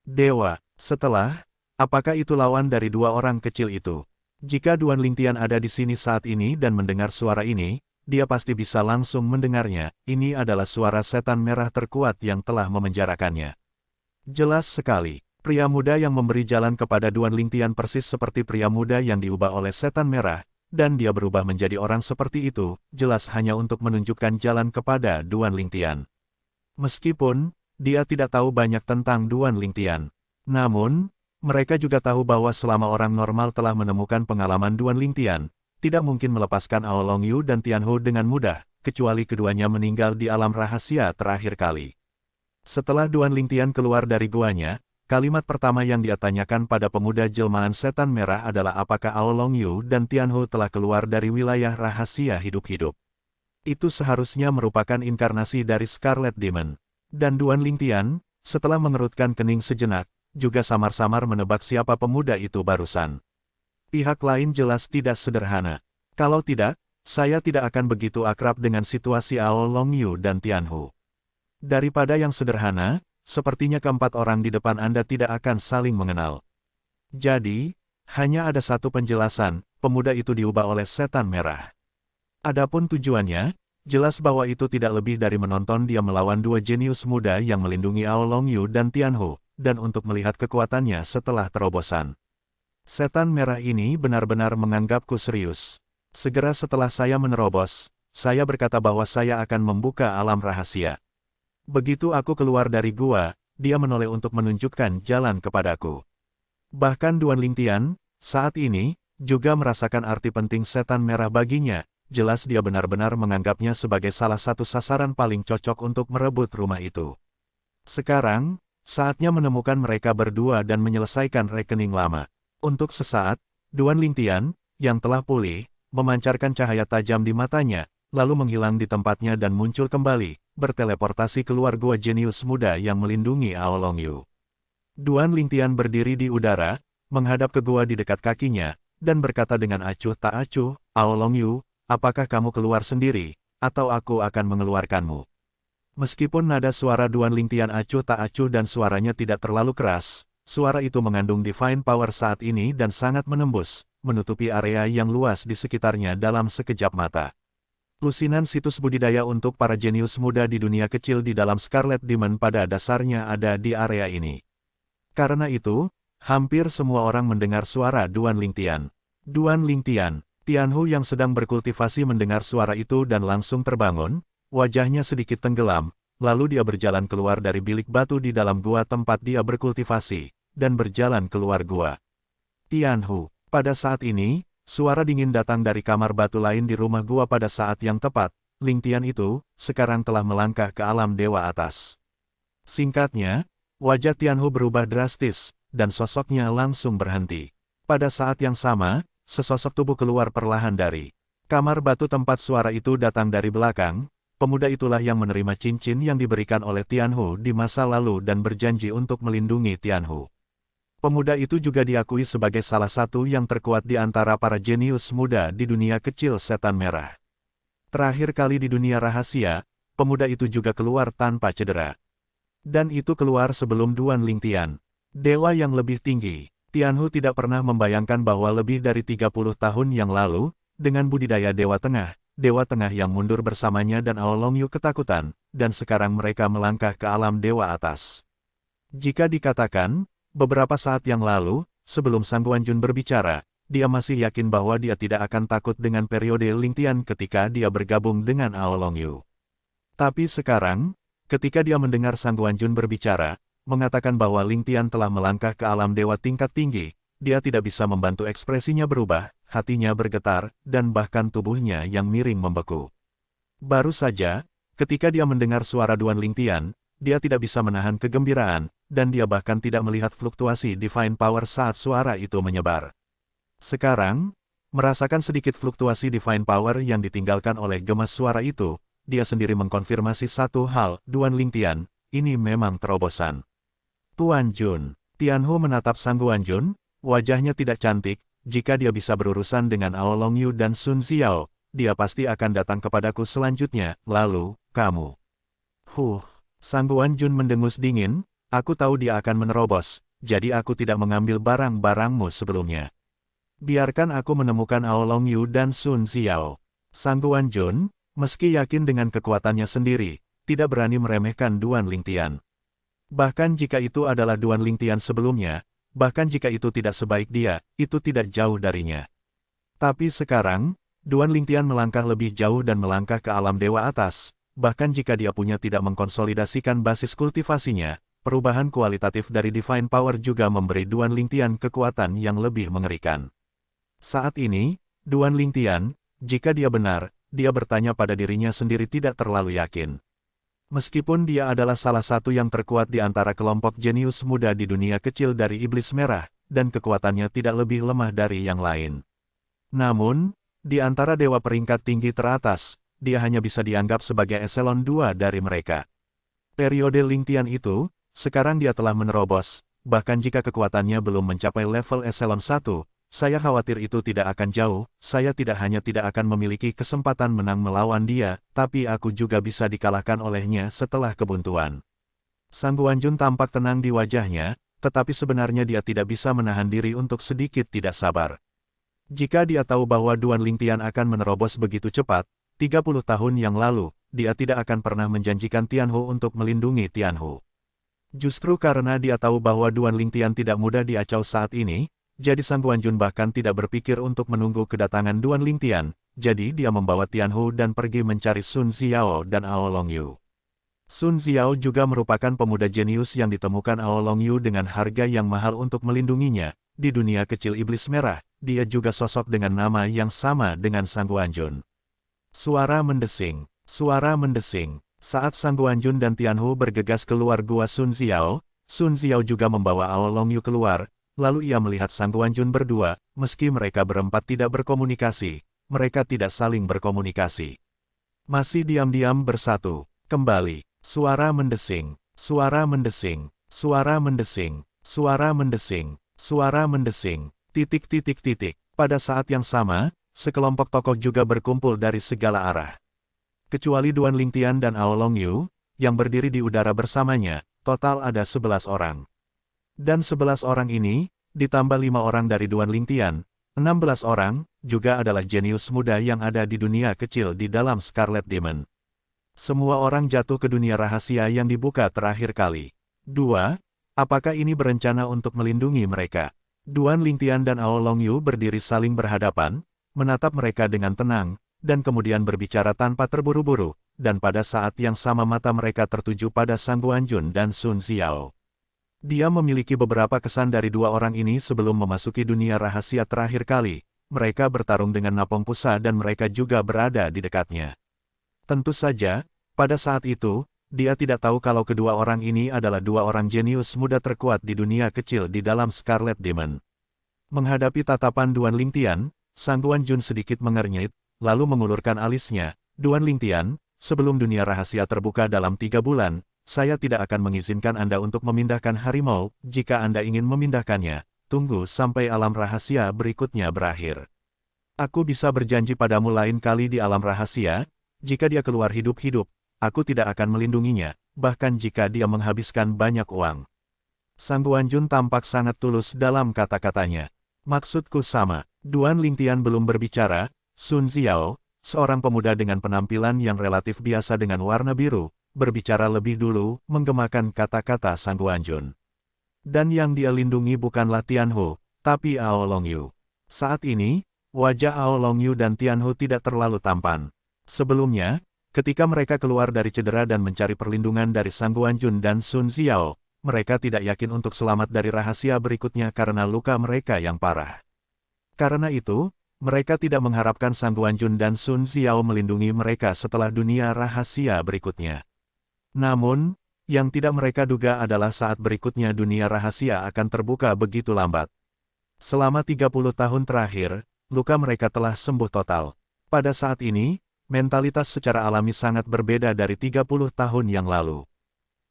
Dewa, setelah, apakah itu lawan dari 2 orang kecil itu? Jika Duan Lingtian ada di sini saat ini dan mendengar suara ini, dia pasti bisa langsung mendengarnya. Ini adalah suara setan merah terkuat yang telah memenjarakannya. Jelas sekali, pria muda yang memberi jalan kepada Duan Lingtian persis seperti pria muda yang diubah oleh setan merah, dan dia berubah menjadi orang seperti itu, jelas hanya untuk menunjukkan jalan kepada Duan Lingtian. Meskipun dia tidak tahu banyak tentang Duan Lingtian, namun mereka juga tahu bahwa selama orang normal telah menemukan pengalaman Duan Lingtian, tidak mungkin melepaskan Ao Long Yu dan Tianhu dengan mudah, kecuali keduanya meninggal di alam rahasia terakhir kali. Setelah Duan Lingtian keluar dari guanya, kalimat pertama yang dia tanyakan pada pemuda jelmaan setan merah adalah apakah Ao Long Yu dan Tianhu telah keluar dari wilayah rahasia hidup-hidup. Itu seharusnya merupakan inkarnasi dari Scarlet Demon. Dan Duan Lingtian, setelah mengerutkan kening sejenak, juga samar-samar menebak siapa pemuda itu barusan. Pihak lain jelas tidak sederhana. Kalau tidak, saya tidak akan begitu akrab dengan situasi Ao Long Yu dan Tianhu. Daripada yang sederhana, sepertinya keempat orang di depan Anda tidak akan saling mengenal. Jadi, hanya ada satu penjelasan, pemuda itu diubah oleh setan merah. Adapun tujuannya, jelas bahwa itu tidak lebih dari menonton dia melawan dua jenius muda yang melindungi Ao Long Yu dan Tianhu, dan untuk melihat kekuatannya setelah terobosan. Setan merah ini benar-benar menganggapku serius. Segera setelah saya menerobos, saya berkata bahwa saya akan membuka alam rahasia. Begitu aku keluar dari gua, dia menoleh untuk menunjukkan jalan kepadaku. Bahkan Duan Lingtian, saat ini, juga merasakan arti penting setan merah baginya. Jelas dia benar-benar menganggapnya sebagai salah satu sasaran paling cocok untuk merebut rumah itu. Sekarang, saatnya menemukan mereka berdua dan menyelesaikan rekening lama. Untuk sesaat, Duan Lingtian, yang telah pulih, memancarkan cahaya tajam di matanya, lalu menghilang di tempatnya dan muncul kembali, berteleportasi keluar gua jenius muda yang melindungi Ao Long Yu. Duan Lingtian berdiri di udara, menghadap ke gua di dekat kakinya, dan berkata dengan acuh tak acuh, Ao Long Yu, apakah kamu keluar sendiri, atau aku akan mengeluarkanmu? Meskipun nada suara Duan Lingtian acuh tak acuh dan suaranya tidak terlalu keras, suara itu mengandung divine power saat ini dan sangat menembus, menutupi area yang luas di sekitarnya dalam sekejap mata. Lusinan situs budidaya untuk para jenius muda di dunia kecil di dalam Scarlet Demon pada dasarnya ada di area ini. Karena itu, hampir semua orang mendengar suara Duan Lingtian. Duan Lingtian, Tianhu yang sedang berkultivasi mendengar suara itu dan langsung terbangun, wajahnya sedikit tenggelam, lalu dia berjalan keluar dari bilik batu di dalam gua tempat dia berkultivasi, dan berjalan keluar gua. Tianhu, pada saat ini, suara dingin datang dari kamar batu lain di rumah gua pada saat yang tepat. Lingtian itu, sekarang telah melangkah ke alam dewa atas. Singkatnya, wajah Tianhu berubah drastis, dan sosoknya langsung berhenti. Pada saat yang sama, sesosok tubuh keluar perlahan dari kamar batu tempat suara itu datang dari belakang. Pemuda itulah yang menerima cincin yang diberikan oleh Tianhu di masa lalu dan berjanji untuk melindungi Tianhu. Pemuda itu juga diakui sebagai salah satu yang terkuat di antara para jenius muda di dunia kecil setan merah. Terakhir kali di dunia rahasia, pemuda itu juga keluar tanpa cedera. Dan itu keluar sebelum Duan Lingtian, dewa yang lebih tinggi. Tianhu tidak pernah membayangkan bahwa lebih dari 30 tahun yang lalu, dengan budidaya Dewa Tengah yang mundur bersamanya dan Ao Long Yu ketakutan, dan sekarang mereka melangkah ke alam dewa atas. Jika dikatakan, beberapa saat yang lalu, sebelum Sang Guanjun berbicara, dia masih yakin bahwa dia tidak akan takut dengan periode Lingtian ketika dia bergabung dengan Ao Long Yu. Tapi sekarang, ketika dia mendengar Sang Guanjun berbicara, mengatakan bahwa Lingtian telah melangkah ke alam dewa tingkat tinggi, dia tidak bisa membantu ekspresinya berubah, hatinya bergetar, dan bahkan tubuhnya yang miring membeku. Baru saja, ketika dia mendengar suara Duan Lingtian, dia tidak bisa menahan kegembiraan, dan dia bahkan tidak melihat fluktuasi divine power saat suara itu menyebar. Sekarang, merasakan sedikit fluktuasi divine power yang ditinggalkan oleh gemas suara itu, dia sendiri mengkonfirmasi satu hal, Duan Lingtian, ini memang terobosan. Tuan Jun, Tianhu menatap Sang Guanjun, wajahnya tidak cantik, jika dia bisa berurusan dengan Ao Long Yu dan Sun Xiao, dia pasti akan datang kepadaku selanjutnya, lalu, kamu. Sang Guanjun mendengus dingin, aku tahu dia akan menerobos, jadi aku tidak mengambil barang-barangmu sebelumnya. Biarkan aku menemukan Ao Long Yu dan Sun Xiao. Sang Guanjun, Meski yakin dengan kekuatannya sendiri, tidak berani meremehkan Duan Lingtian. Bahkan jika itu adalah Duan Lingtian sebelumnya, bahkan jika itu tidak sebaik dia, itu tidak jauh darinya. Tapi sekarang, Duan Lingtian melangkah lebih jauh dan melangkah ke alam dewa atas, bahkan jika dia punya tidak mengkonsolidasikan basis kultivasinya, perubahan kualitatif dari Divine Power juga memberi Duan Lingtian kekuatan yang lebih mengerikan. Saat ini, Duan Lingtian, jika dia benar, dia bertanya pada dirinya sendiri tidak terlalu yakin. Meskipun dia adalah salah satu yang terkuat di antara kelompok jenius muda di dunia kecil dari Iblis Merah, dan kekuatannya tidak lebih lemah dari yang lain. Namun, di antara dewa peringkat tinggi teratas, dia hanya bisa dianggap sebagai eselon 2 dari mereka. Periode Lingtian itu, sekarang dia telah menerobos, bahkan jika kekuatannya belum mencapai level eselon 1, saya khawatir itu tidak akan jauh, saya tidak hanya tidak akan memiliki kesempatan menang melawan dia, tapi aku juga bisa dikalahkan olehnya setelah kebuntuan. Sang Guanjun tampak tenang di wajahnya, tetapi sebenarnya dia tidak bisa menahan diri untuk sedikit tidak sabar. Jika dia tahu bahwa Duan Lingtian akan menerobos begitu cepat, 30 tahun yang lalu, dia tidak akan pernah menjanjikan Tianhu untuk melindungi Tianhu. Justru karena dia tahu bahwa Duan Lingtian tidak mudah diacau saat ini, jadi Sang Guanjun bahkan tidak berpikir untuk menunggu kedatangan Duan Lingtian, jadi dia membawa Tianhu dan pergi mencari Sun Xiao dan Ao Longyu. Sun Xiao juga merupakan pemuda jenius yang ditemukan Ao Longyu dengan harga yang mahal untuk melindunginya. Di dunia kecil Iblis Merah, dia juga sosok dengan nama yang sama dengan Sang Guanjun. Suara mendesing, suara mendesing. Saat Sang Guanjun dan Tianhu bergegas keluar gua Sun Xiao juga membawa Ao Longyu keluar. Lalu ia melihat Sang Guanjun berdua, meski mereka berempat tidak berkomunikasi, mereka tidak saling berkomunikasi. Masih diam-diam bersatu, kembali, suara mendesing, suara mendesing, suara mendesing, suara mendesing, suara mendesing, titik. Pada saat yang sama, sekelompok tokoh juga berkumpul dari segala arah. Kecuali Duan Lingtian dan Ao Longyu, yang berdiri di udara bersamanya, total ada 11 orang. Dan 11 orang ini, ditambah 5 orang dari Duan Lingtian, 16 orang, juga adalah jenius muda yang ada di dunia kecil di dalam Scarlet Demon. Semua orang jatuh ke dunia rahasia yang dibuka terakhir kali. 2. Apakah ini berencana untuk melindungi mereka? Duan Lingtian dan Ao Longyu berdiri saling berhadapan, menatap mereka dengan tenang, dan kemudian berbicara tanpa terburu-buru, dan pada saat yang sama mata mereka tertuju pada Sang Guanjun dan Sun Xiao. Dia memiliki beberapa kesan dari dua orang ini sebelum memasuki dunia rahasia terakhir kali. Mereka bertarung dengan Napong Pusa dan mereka juga berada di dekatnya. Tentu saja, pada saat itu, dia tidak tahu kalau kedua orang ini adalah dua orang jenius muda terkuat di dunia kecil di dalam Scarlet Demon. Menghadapi tatapan Duan Lingtian, Sang Guanjun sedikit mengernyit, lalu mengulurkan alisnya. Duan Lingtian, sebelum dunia rahasia terbuka dalam 3 bulan, saya tidak akan mengizinkan Anda untuk memindahkan harimau. Jika Anda ingin memindahkannya, tunggu sampai alam rahasia berikutnya berakhir. Aku bisa berjanji padamu lain kali di alam rahasia, jika dia keluar hidup-hidup, aku tidak akan melindunginya, bahkan jika dia menghabiskan banyak uang. Sang Guanjun tampak sangat tulus dalam kata-katanya. Maksudku sama. Duan Lingtian belum berbicara. Sun Xiao, seorang pemuda dengan penampilan yang relatif biasa dengan warna biru, berbicara lebih dulu, menggemakan kata-kata Sang Guanjun. Dan yang dia lindungi bukanlah Tianhu, tapi Ao Longyu. Saat ini, wajah Ao Longyu dan Tianhu tidak terlalu tampan. Sebelumnya, ketika mereka keluar dari cedera dan mencari perlindungan dari Sang Guanjun dan Sun Xiao, mereka tidak yakin untuk selamat dari rahasia berikutnya karena luka mereka yang parah. Karena itu, mereka tidak mengharapkan Sang Guanjun dan Sun Xiao melindungi mereka setelah dunia rahasia berikutnya. Namun, yang tidak mereka duga adalah saat berikutnya dunia rahasia akan terbuka begitu lambat. Selama 30 tahun terakhir, luka mereka telah sembuh total. Pada saat ini, mentalitas secara alami sangat berbeda dari 30 tahun yang lalu.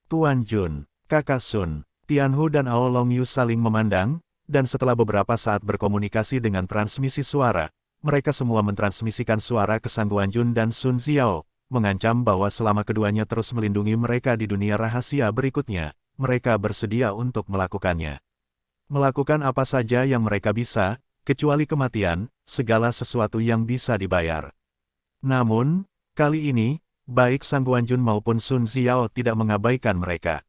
Tuan Jun, Kakak Sun, Tianhu dan Ao Longyu saling memandang, dan setelah beberapa saat berkomunikasi dengan transmisi suara, mereka semua mentransmisikan suara ke Sang Guanjun dan Sun Xiao, mengancam bahwa selama keduanya terus melindungi mereka di dunia rahasia berikutnya, mereka bersedia untuk melakukannya. Melakukan apa saja yang mereka bisa, kecuali kematian, segala sesuatu yang bisa dibayar. Namun, Kali ini, baik Sang Guanjun maupun Sun Xiao tidak mengabaikan mereka.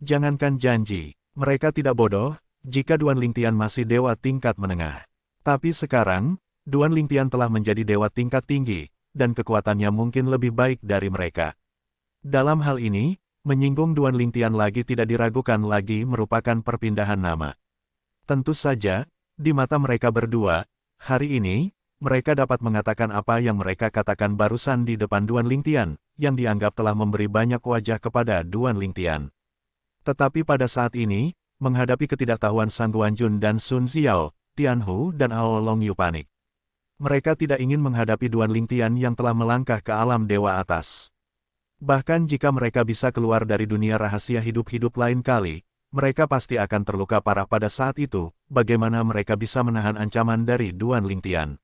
Jangankan janji, mereka tidak bodoh, jika Duan Lingtian masih dewa tingkat menengah. Tapi sekarang, Duan Lingtian telah menjadi dewa tingkat tinggi, dan kekuatannya mungkin lebih baik dari mereka. Dalam hal ini, menyinggung Duan Lingtian lagi tidak diragukan lagi merupakan perpindahan nama. Tentu saja, di mata mereka berdua, hari ini, mereka dapat mengatakan apa yang mereka katakan barusan di depan Duan Lingtian, yang dianggap telah memberi banyak wajah kepada Duan Lingtian. Tetapi pada saat ini, menghadapi ketidaktahuan Sang Guanjun dan Sun Xiao, Tianhu dan Ao Longyu panik. Mereka tidak ingin menghadapi Duan Lingtian yang telah melangkah ke alam dewa atas. Bahkan jika mereka bisa keluar dari dunia rahasia hidup-hidup lain kali, mereka pasti akan terluka parah pada saat itu. Bagaimana mereka bisa menahan ancaman dari Duan Lingtian?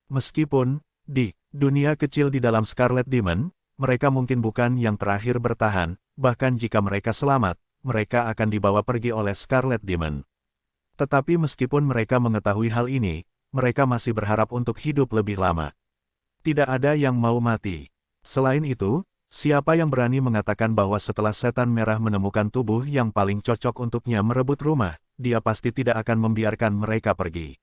Meskipun, di dunia kecil di dalam Scarlet Demon, mereka mungkin bukan yang terakhir bertahan, bahkan jika mereka selamat, mereka akan dibawa pergi oleh Scarlet Demon. Tetapi meskipun mereka mengetahui hal ini, mereka masih berharap untuk hidup lebih lama. Tidak ada yang mau mati. Selain itu, siapa yang berani mengatakan bahwa setelah setan merah menemukan tubuh yang paling cocok untuknya merebut rumah, dia pasti tidak akan membiarkan mereka pergi.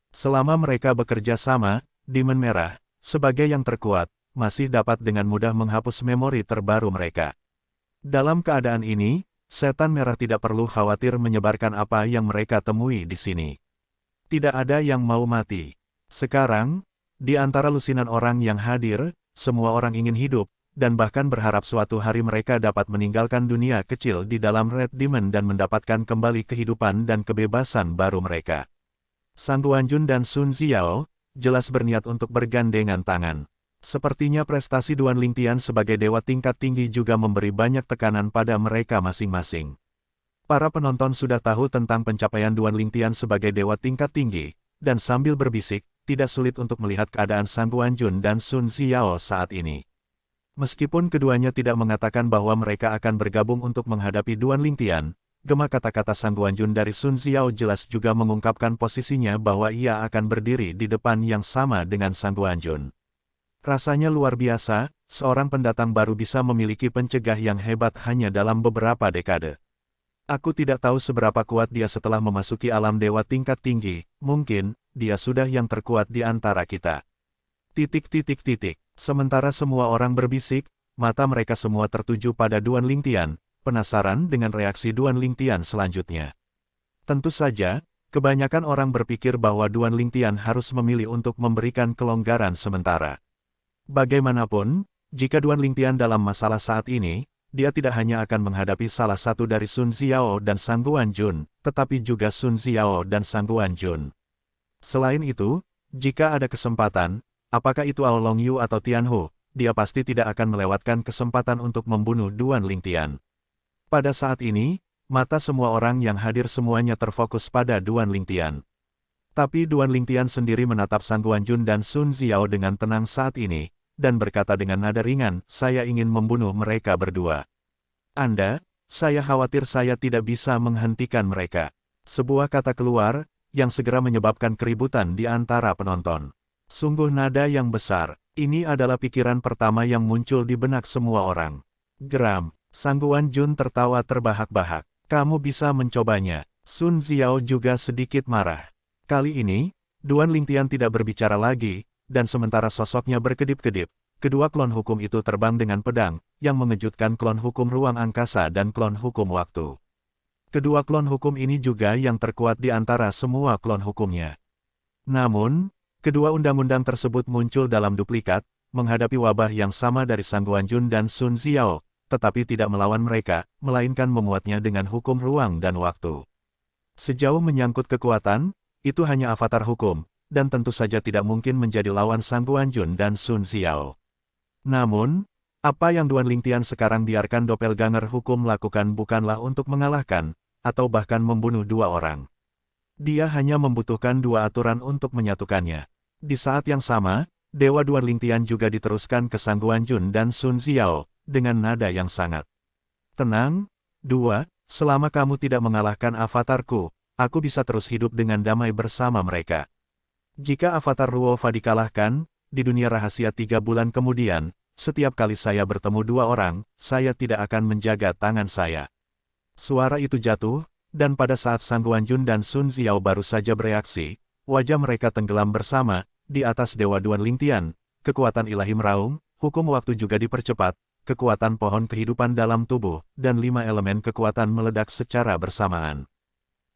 Selama mereka bekerja sama, Demon Merah, sebagai yang terkuat, masih dapat dengan mudah menghapus memori terbaru mereka. Dalam keadaan ini, Setan Merah tidak perlu khawatir menyebarkan apa yang mereka temui di sini. Tidak ada yang mau mati. Sekarang, di antara lusinan orang yang hadir, semua orang ingin hidup, dan bahkan berharap suatu hari mereka dapat meninggalkan dunia kecil di dalam Red Demon dan mendapatkan kembali kehidupan dan kebebasan baru mereka. Sang Guanjun dan Sun Xiao, jelas berniat untuk bergandengan tangan. Sepertinya prestasi Duan Lingtian sebagai dewa tingkat tinggi juga memberi banyak tekanan pada mereka masing-masing. Para penonton sudah tahu tentang pencapaian Duan Lingtian sebagai dewa tingkat tinggi, dan sambil berbisik, tidak sulit untuk melihat keadaan Sang Guanjun dan Sun Xiao saat ini. Meskipun keduanya tidak mengatakan bahwa mereka akan bergabung untuk menghadapi Duan Lingtian, gema kata-kata Sang Guanjun dari Sun Xiao jelas juga mengungkapkan posisinya bahwa ia akan berdiri di depan yang sama dengan Sang Guanjun. Rasanya luar biasa, seorang pendatang baru bisa memiliki pencegah yang hebat hanya dalam beberapa dekade. Aku tidak tahu seberapa kuat dia setelah memasuki alam dewa tingkat tinggi, mungkin, dia sudah yang terkuat di antara kita. Sementara semua orang berbisik, mata mereka semua tertuju pada Duan Lingtian, penasaran dengan reaksi Duan Lingtian selanjutnya. Tentu saja, kebanyakan orang berpikir bahwa Duan Lingtian harus memilih untuk memberikan kelonggaran sementara. Bagaimanapun, jika Duan Lingtian dalam masalah saat ini, dia tidak hanya akan menghadapi salah satu dari Sun Xiao dan Sang Guanjun, tetapi juga Sun Xiao dan Sang Guanjun. Selain itu, jika ada kesempatan, apakah itu Ao Longyu atau Tianhu, dia pasti tidak akan melewatkan kesempatan untuk membunuh Duan Lingtian. Pada saat ini, mata semua orang yang hadir semuanya terfokus pada Duan Lingtian. Tapi Duan Lingtian sendiri menatap Sang Guanjun dan Sun Xiao dengan tenang saat ini, dan berkata dengan nada ringan, saya ingin membunuh mereka berdua. Saya khawatir saya tidak bisa menghentikan mereka. Sebuah kata keluar, yang segera menyebabkan keributan di antara penonton. Sungguh nada yang besar, ini adalah pikiran pertama yang muncul di benak semua orang. Geram, Sang Guanjun tertawa terbahak-bahak. Kamu bisa mencobanya. Sun Xiao juga sedikit marah. Kali ini, Duan Lingtian tidak berbicara lagi, dan sementara sosoknya berkedip-kedip, kedua klon hukum itu terbang dengan pedang, yang mengejutkan klon hukum ruang angkasa dan klon hukum waktu. Kedua klon hukum ini juga yang terkuat di antara semua klon hukumnya. Namun, kedua undang-undang tersebut muncul dalam duplikat, menghadapi wabah yang sama dari Sang Guanjun dan Sun Xiao, tetapi tidak melawan mereka, melainkan memuatnya dengan hukum ruang dan waktu. Sejauh menyangkut kekuatan, itu hanya avatar hukum, dan tentu saja tidak mungkin menjadi lawan Sang Guanjun dan Sun Xiao. Namun, apa yang Duan Lingtian sekarang biarkan doppelganger hukum lakukan bukanlah untuk mengalahkan, atau bahkan membunuh dua orang. Dia hanya membutuhkan dua aturan untuk menyatukannya. Di saat yang sama, Dewa Duan Lingtian juga diteruskan ke Sang Guanjun dan Sun Xiao, dengan nada yang sangat tenang. Selama kamu tidak mengalahkan avatarku, aku bisa terus hidup dengan damai bersama mereka. Jika avatar Ruofa dikalahkan, di dunia rahasia 3 bulan kemudian, setiap kali saya bertemu dua orang, saya tidak akan menjaga tangan saya. Suara itu jatuh, dan pada saat Sang Guanjun dan Sun Xiao baru saja bereaksi, wajah mereka tenggelam bersama, di atas Dewa Duan Lingtian, kekuatan ilahi meraung, hukum waktu juga dipercepat, kekuatan pohon kehidupan dalam tubuh, dan 5 elemen kekuatan meledak secara bersamaan.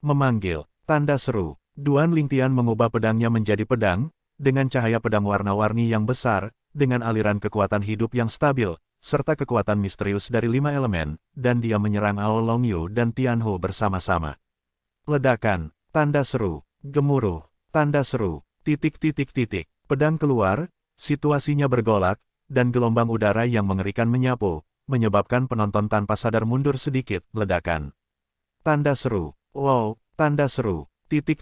Memanggil, tanda seru. Duan Lingtian mengubah pedangnya menjadi pedang, dengan cahaya pedang warna-warni yang besar, dengan aliran kekuatan hidup yang stabil, serta kekuatan misterius dari 5 elemen, dan dia menyerang Ao Long Yu dan Tianhu bersama-sama. Ledakan, tanda seru, gemuruh, tanda seru, titik. Pedang keluar, situasinya bergolak, dan gelombang udara yang mengerikan menyapu, menyebabkan penonton tanpa sadar mundur sedikit, ledakan. Tanda seru, wow, tanda seru, titik.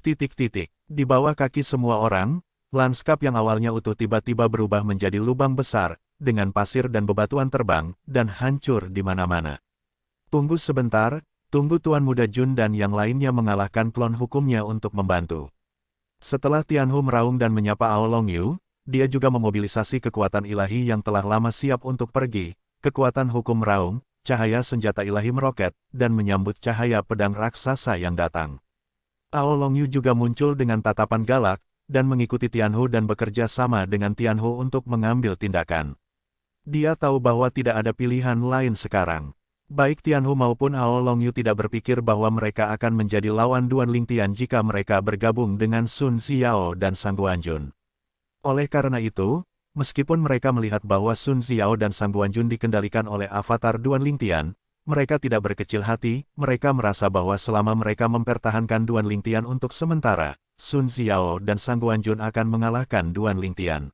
Di bawah kaki semua orang, lanskap yang awalnya utuh tiba-tiba berubah menjadi lubang besar, dengan pasir dan bebatuan terbang, dan hancur di mana-mana. Tunggu sebentar, tunggu Tuan Muda Jun dan yang lainnya mengalahkan klon hukumnya untuk membantu. Setelah Tianhu meraung dan menyapa Ao Long Yu, dia juga memobilisasi kekuatan ilahi yang telah lama siap untuk pergi, kekuatan hukum meraung, cahaya senjata ilahi meroket, dan menyambut cahaya pedang raksasa yang datang. Ao Long Yu juga muncul dengan tatapan galak, dan mengikuti Tianhu dan bekerja sama dengan Tianhu untuk mengambil tindakan. Dia tahu bahwa tidak ada pilihan lain sekarang. Baik Tianhu maupun Ao Long Yu tidak berpikir bahwa mereka akan menjadi lawan Duan Lingtian jika mereka bergabung dengan Sun Xiao dan Sang Guanjun. Oleh karena itu, meskipun mereka melihat bahwa Sun Xiao dan Sang Guanjun dikendalikan oleh avatar Duan Lingtian, mereka tidak berkecil hati, mereka merasa bahwa selama mereka mempertahankan Duan Lingtian untuk sementara, Sun Xiao dan Sang Guanjun akan mengalahkan Duan Lingtian.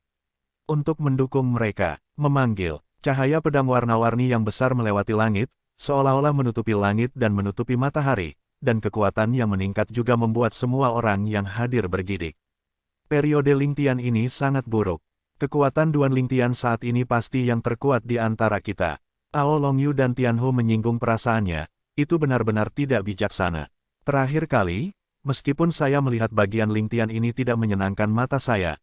Untuk mendukung mereka, memanggil, cahaya pedang warna-warni yang besar melewati langit, seolah-olah menutupi langit dan menutupi matahari, dan kekuatan yang meningkat juga membuat semua orang yang hadir bergidik. Periode Lingtian ini sangat buruk. Kekuatan Duan Lingtian saat ini pasti yang terkuat di antara kita. Ao Long Yu dan Tianhu menyinggung perasaannya, itu benar-benar tidak bijaksana. Terakhir kali, meskipun saya melihat bagian Lingtian ini tidak menyenangkan mata saya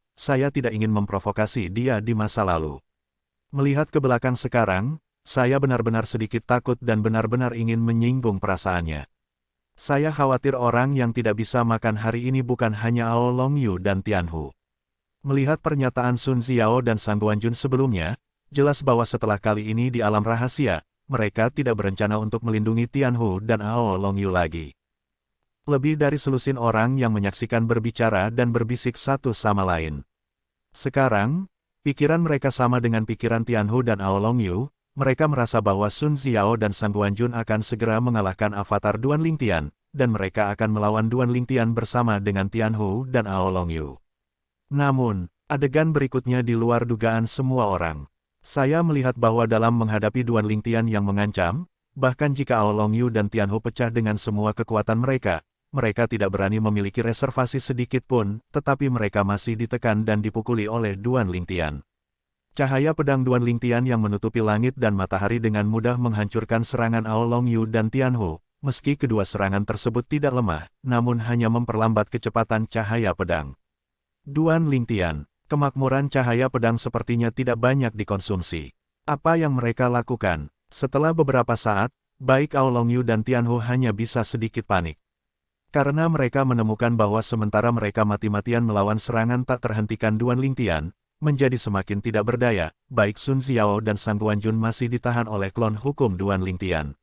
tidak ingin memprovokasi dia di masa lalu. Melihat ke belakang sekarang, saya benar-benar sedikit takut dan benar-benar ingin menyinggung perasaannya. Saya khawatir orang yang tidak bisa makan hari ini bukan hanya Ao Long Yu dan Tianhu. Melihat pernyataan Sun Xiao dan Sang Guanjun sebelumnya, jelas bahwa setelah kali ini di alam rahasia, mereka tidak berencana untuk melindungi Tianhu dan Ao Long Yu lagi. Lebih dari selusin orang yang menyaksikan berbicara dan berbisik satu sama lain. Sekarang, pikiran mereka sama dengan pikiran Tianhu dan Ao Long Yu, mereka merasa bahwa Sun Xiao dan Sang Guanjun akan segera mengalahkan avatar Duan Lingtian, dan mereka akan melawan Duan Lingtian bersama dengan Tianhu dan Ao Long Yu. Namun, adegan berikutnya di luar dugaan semua orang. Saya melihat bahwa dalam menghadapi Duan Lingtian yang mengancam, bahkan jika Ao Long Yu dan Tianhu pecah dengan semua kekuatan mereka tidak berani memiliki reservasi sedikit pun, tetapi mereka masih ditekan dan dipukuli oleh Duan Lingtian. Cahaya pedang Duan Lingtian yang menutupi langit dan matahari dengan mudah menghancurkan serangan Ao Long Yu dan Tianhu, meski kedua serangan tersebut tidak lemah, namun hanya memperlambat kecepatan cahaya pedang. Duan Lingtian, kemakmuran cahaya pedang sepertinya tidak banyak dikonsumsi. Apa yang mereka lakukan? Setelah beberapa saat, baik Ao Long Yu dan Tianhu hanya bisa sedikit panik. Karena mereka menemukan bahwa sementara mereka mati-matian melawan serangan tak terhentikan Duan Lingtian, menjadi semakin tidak berdaya, baik Sun Xiao dan Sang Guanjun masih ditahan oleh klon hukum Duan Lingtian.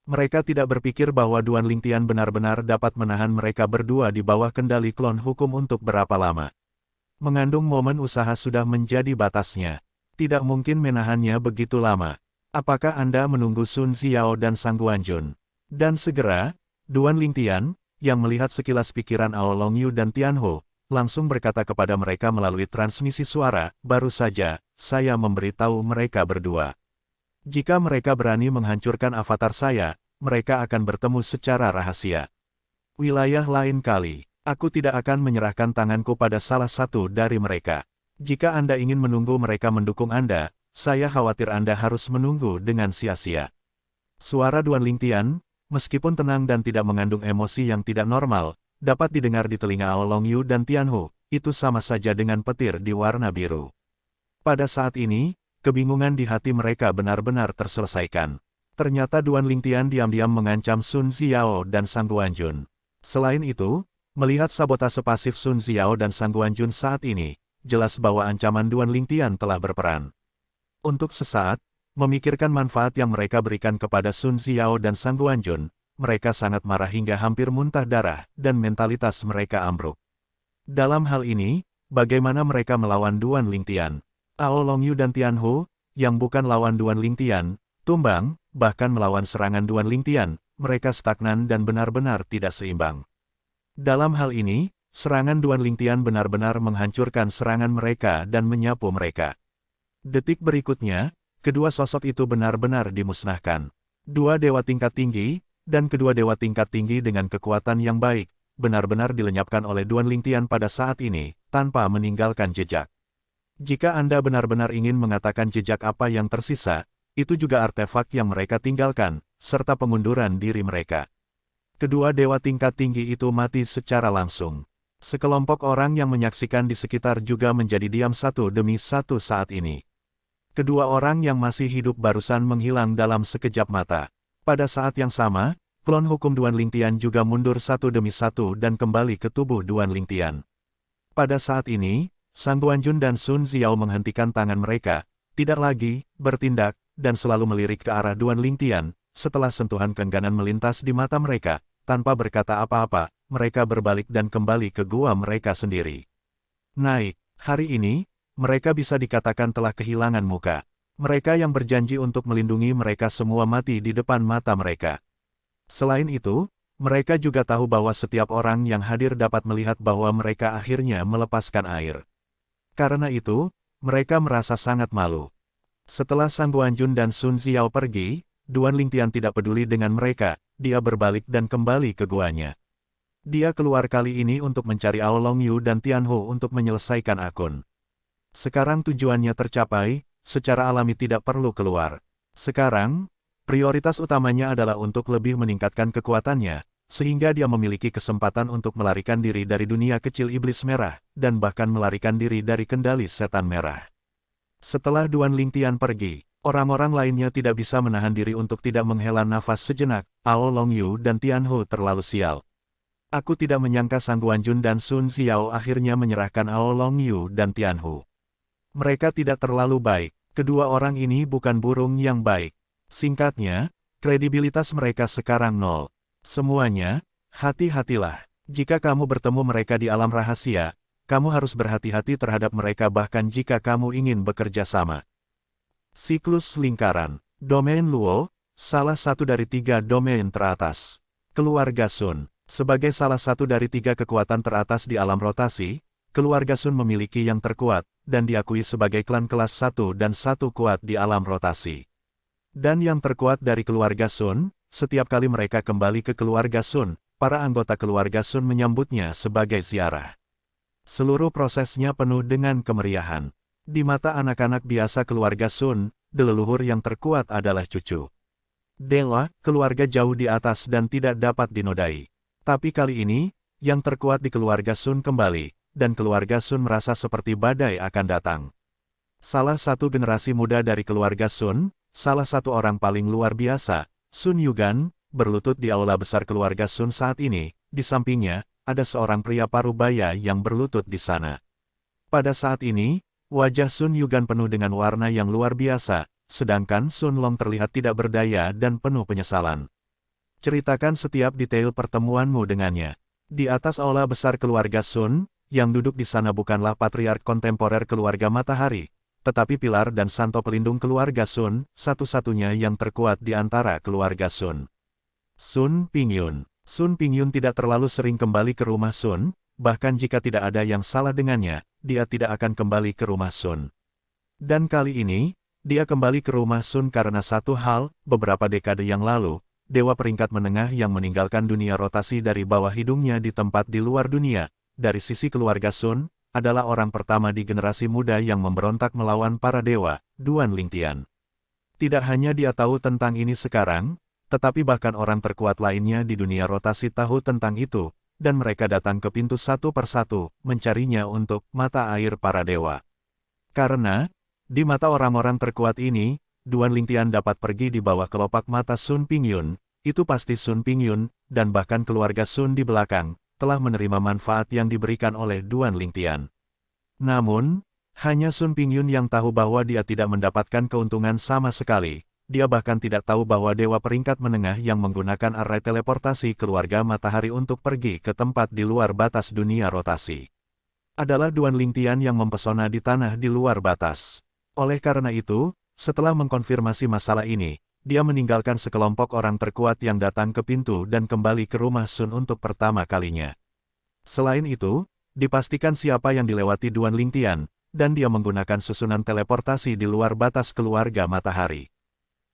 Mereka tidak berpikir bahwa Duan Lingtian benar-benar dapat menahan mereka berdua di bawah kendali klon hukum untuk berapa lama. Mengandung momen usaha sudah menjadi batasnya. Tidak mungkin menahannya begitu lama. Apakah Anda menunggu Sun Xiao dan Sang Guanjun? Dan segera, Duan Lingtian, yang melihat sekilas pikiran Ao Long Yu dan Tianhu, langsung berkata kepada mereka melalui transmisi suara, baru saja, saya memberitahu mereka berdua. Jika mereka berani menghancurkan avatar saya, mereka akan bertemu secara rahasia. Wilayah lain kali, aku tidak akan menyerahkan tanganku pada salah satu dari mereka. Jika Anda ingin menunggu mereka mendukung Anda, saya khawatir Anda harus menunggu dengan sia-sia. Suara Duan Lingtian, meskipun tenang dan tidak mengandung emosi yang tidak normal, dapat didengar di telinga Ao Long Yu dan Tianhu, itu sama saja dengan petir di warna biru. Pada saat ini, kebingungan di hati mereka benar-benar terselesaikan. Ternyata Duan Lingtian diam-diam mengancam Sun Xiao dan Sang Guanjun. Selain itu, melihat sabotase pasif Sun Xiao dan Sang Guanjun saat ini, jelas bahwa ancaman Duan Lingtian telah berperan. Untuk sesaat, memikirkan manfaat yang mereka berikan kepada Sun Xiao dan Sang Guanjun, mereka sangat marah hingga hampir muntah darah, dan mentalitas mereka ambruk. Dalam hal ini, bagaimana mereka melawan Duan Lingtian? Ao Longyu dan Tian Ho, yang bukan lawan Duan Lingtian, tumbang, bahkan melawan serangan Duan Lingtian, mereka stagnan dan benar-benar tidak seimbang. Dalam hal ini, serangan Duan Lingtian benar-benar menghancurkan serangan mereka dan menyapu mereka. Detik berikutnya, kedua sosok itu benar-benar dimusnahkan. Dua dewa tingkat tinggi, dan kedua dewa tingkat tinggi dengan kekuatan yang baik, benar-benar dilenyapkan oleh Duan Lingtian pada saat ini, tanpa meninggalkan jejak. Jika Anda benar-benar ingin mengatakan jejak apa yang tersisa, itu juga artefak yang mereka tinggalkan, serta pengunduran diri mereka. Kedua dewa tingkat tinggi itu mati secara langsung. Sekelompok orang yang menyaksikan di sekitar juga menjadi diam satu demi satu saat ini. Kedua orang yang masih hidup barusan menghilang dalam sekejap mata. Pada saat yang sama, klon hukum Duan Lingtian juga mundur satu demi satu dan kembali ke tubuh Duan Lingtian. Pada saat ini, Sang Guanjun dan Sun Xiao menghentikan tangan mereka, tidak lagi bertindak, dan selalu melirik ke arah Duan Lingtian. Setelah sentuhan keengganan melintas di mata mereka, tanpa berkata apa-apa, mereka berbalik dan kembali ke gua mereka sendiri. Naik, hari ini, mereka bisa dikatakan telah kehilangan muka. Mereka yang berjanji untuk melindungi mereka semua mati di depan mata mereka. Selain itu, mereka juga tahu bahwa setiap orang yang hadir dapat melihat bahwa mereka akhirnya melepaskan air. Karena itu, mereka merasa sangat malu. Setelah Sang Guanjun dan Sun Xiao pergi, Duan Lingtian tidak peduli dengan mereka, dia berbalik dan kembali ke guanya. Dia keluar kali ini untuk mencari Ao Longyu dan Tian Ho untuk menyelesaikan akun. Sekarang tujuannya tercapai, secara alami tidak perlu keluar. Sekarang, prioritas utamanya adalah untuk lebih meningkatkan kekuatannya, sehingga dia memiliki kesempatan untuk melarikan diri dari dunia kecil iblis merah, dan bahkan melarikan diri dari kendali setan merah. Setelah Duan Lingtian pergi, orang-orang lainnya tidak bisa menahan diri untuk tidak menghela nafas sejenak. Ao Longyu dan Tian Ho terlalu sial. Aku tidak menyangka Sang Guanjun dan Sun Xiao akhirnya menyerahkan Ao Longyu dan Tian Ho. Mereka tidak terlalu baik. Kedua orang ini bukan burung yang baik. Singkatnya, kredibilitas mereka sekarang nol. Semuanya, hati-hatilah. Jika kamu bertemu mereka di alam rahasia, kamu harus berhati-hati terhadap mereka bahkan jika kamu ingin bekerja sama. Siklus lingkaran. Domain Luo, salah satu dari 3 domain teratas. Keluarga Sun. Sebagai salah satu dari 3 kekuatan teratas di alam rotasi, keluarga Sun memiliki yang terkuat, dan diakui sebagai klan kelas 1 dan 1 kuat di alam rotasi. Dan yang terkuat dari keluarga Sun, setiap kali mereka kembali ke keluarga Sun, para anggota keluarga Sun menyambutnya sebagai ziarah. Seluruh prosesnya penuh dengan kemeriahan. Di mata anak-anak biasa keluarga Sun, leluhur yang terkuat adalah cucu. Dewa, keluarga jauh di atas dan tidak dapat dinodai. Tapi kali ini, yang terkuat di keluarga Sun kembali, dan keluarga Sun merasa seperti badai akan datang. Salah satu generasi muda dari keluarga Sun, salah satu orang paling luar biasa, Sun Yugan, berlutut di aula besar keluarga Sun saat ini. Di sampingnya, ada seorang pria parubaya yang berlutut di sana. Pada saat ini, wajah Sun Yugan penuh dengan warna yang luar biasa, sedangkan Sun Long terlihat tidak berdaya dan penuh penyesalan. Ceritakan setiap detail pertemuanmu dengannya. Di atas aula besar keluarga Sun, yang duduk di sana bukanlah patriark kontemporer keluarga Matahari, tetapi pilar dan santo pelindung keluarga Sun, satu-satunya yang terkuat di antara keluarga Sun. Sun Pingyun. Sun Pingyun tidak terlalu sering kembali ke rumah Sun, bahkan jika tidak ada yang salah dengannya, dia tidak akan kembali ke rumah Sun. Dan kali ini, dia kembali ke rumah Sun karena satu hal, beberapa dekade yang lalu, dewa peringkat menengah yang meninggalkan dunia rotasi dari bawah hidungnya di tempat di luar dunia, dari sisi keluarga Sun, adalah orang pertama di generasi muda yang memberontak melawan para dewa, Duan Lingtian. Tidak hanya dia tahu tentang ini sekarang, tetapi bahkan orang terkuat lainnya di dunia rotasi tahu tentang itu, dan mereka datang ke pintu satu persatu, mencarinya untuk mata air para dewa. Karena, Di mata orang-orang terkuat ini, Duan Lingtian dapat pergi di bawah kelopak mata Sun Pingyun, itu pasti Sun Pingyun, dan bahkan keluarga Sun di belakang, telah menerima manfaat yang diberikan oleh Duan Lingtian. Namun, hanya Sun Pingyun yang tahu bahwa dia tidak mendapatkan keuntungan sama sekali. Dia bahkan tidak tahu bahwa dewa peringkat menengah yang menggunakan array teleportasi keluarga matahari untuk pergi ke tempat di luar batas dunia rotasi adalah Duan Lingtian yang mempesona di tanah di luar batas. Oleh karena itu, setelah mengkonfirmasi masalah ini, dia meninggalkan sekelompok orang terkuat yang datang ke pintu dan kembali ke rumah Sun untuk pertama kalinya. Selain itu, dipastikan siapa yang dilewati Duan Lingtian, dan dia menggunakan susunan teleportasi di luar batas keluarga matahari.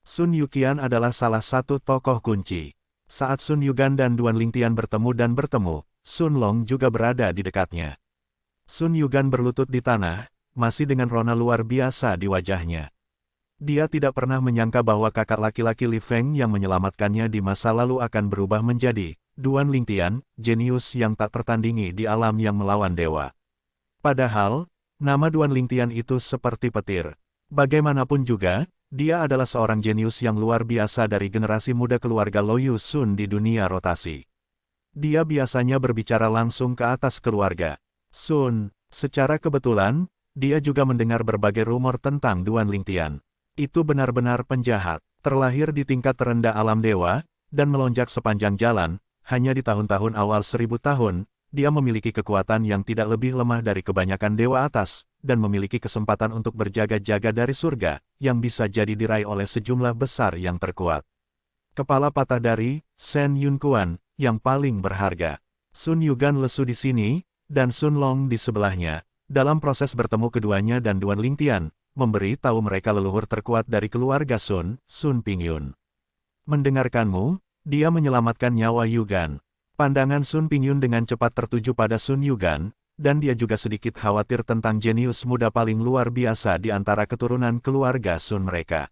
Sun Yuqian adalah salah satu tokoh kunci. Saat Sun Yugan dan Duan Lingtian bertemu, Sun Long juga berada di dekatnya. Sun Yugan berlutut di tanah, masih dengan rona luar biasa di wajahnya. Dia tidak pernah menyangka bahwa kakak laki-laki Li Feng yang menyelamatkannya di masa lalu akan berubah menjadi Duan Lingtian, jenius yang tak tertandingi di alam yang melawan dewa. Padahal, nama Duan Lingtian itu seperti petir. Bagaimanapun juga, dia adalah seorang jenius yang luar biasa dari generasi muda keluarga Loyu Sun di dunia rotasi. Dia biasanya berbicara langsung ke atas keluarga Sun. Secara kebetulan, dia juga mendengar berbagai rumor tentang Duan Lingtian. Itu benar-benar penjahat, terlahir di tingkat terendah alam dewa, dan melonjak sepanjang jalan. Hanya di tahun-tahun awal 1000 tahun, dia memiliki kekuatan yang tidak lebih lemah dari kebanyakan dewa atas, dan memiliki kesempatan untuk berjaga-jaga dari surga, yang bisa jadi diraih oleh sejumlah besar yang terkuat. Kepala patah dari Shen Yunkuan, yang paling berharga. Sun Yugan lesu di sini, dan Sun Long di sebelahnya. Dalam proses bertemu keduanya dan Duan Lingtian, memberi tahu mereka leluhur terkuat dari keluarga Sun, Sun Pingyun. Mendengarkanmu, dia menyelamatkan nyawa Yugan. Pandangan Sun Pingyun dengan cepat tertuju pada Sun Yugan, dan dia juga sedikit khawatir tentang jenius muda paling luar biasa di antara keturunan keluarga Sun mereka.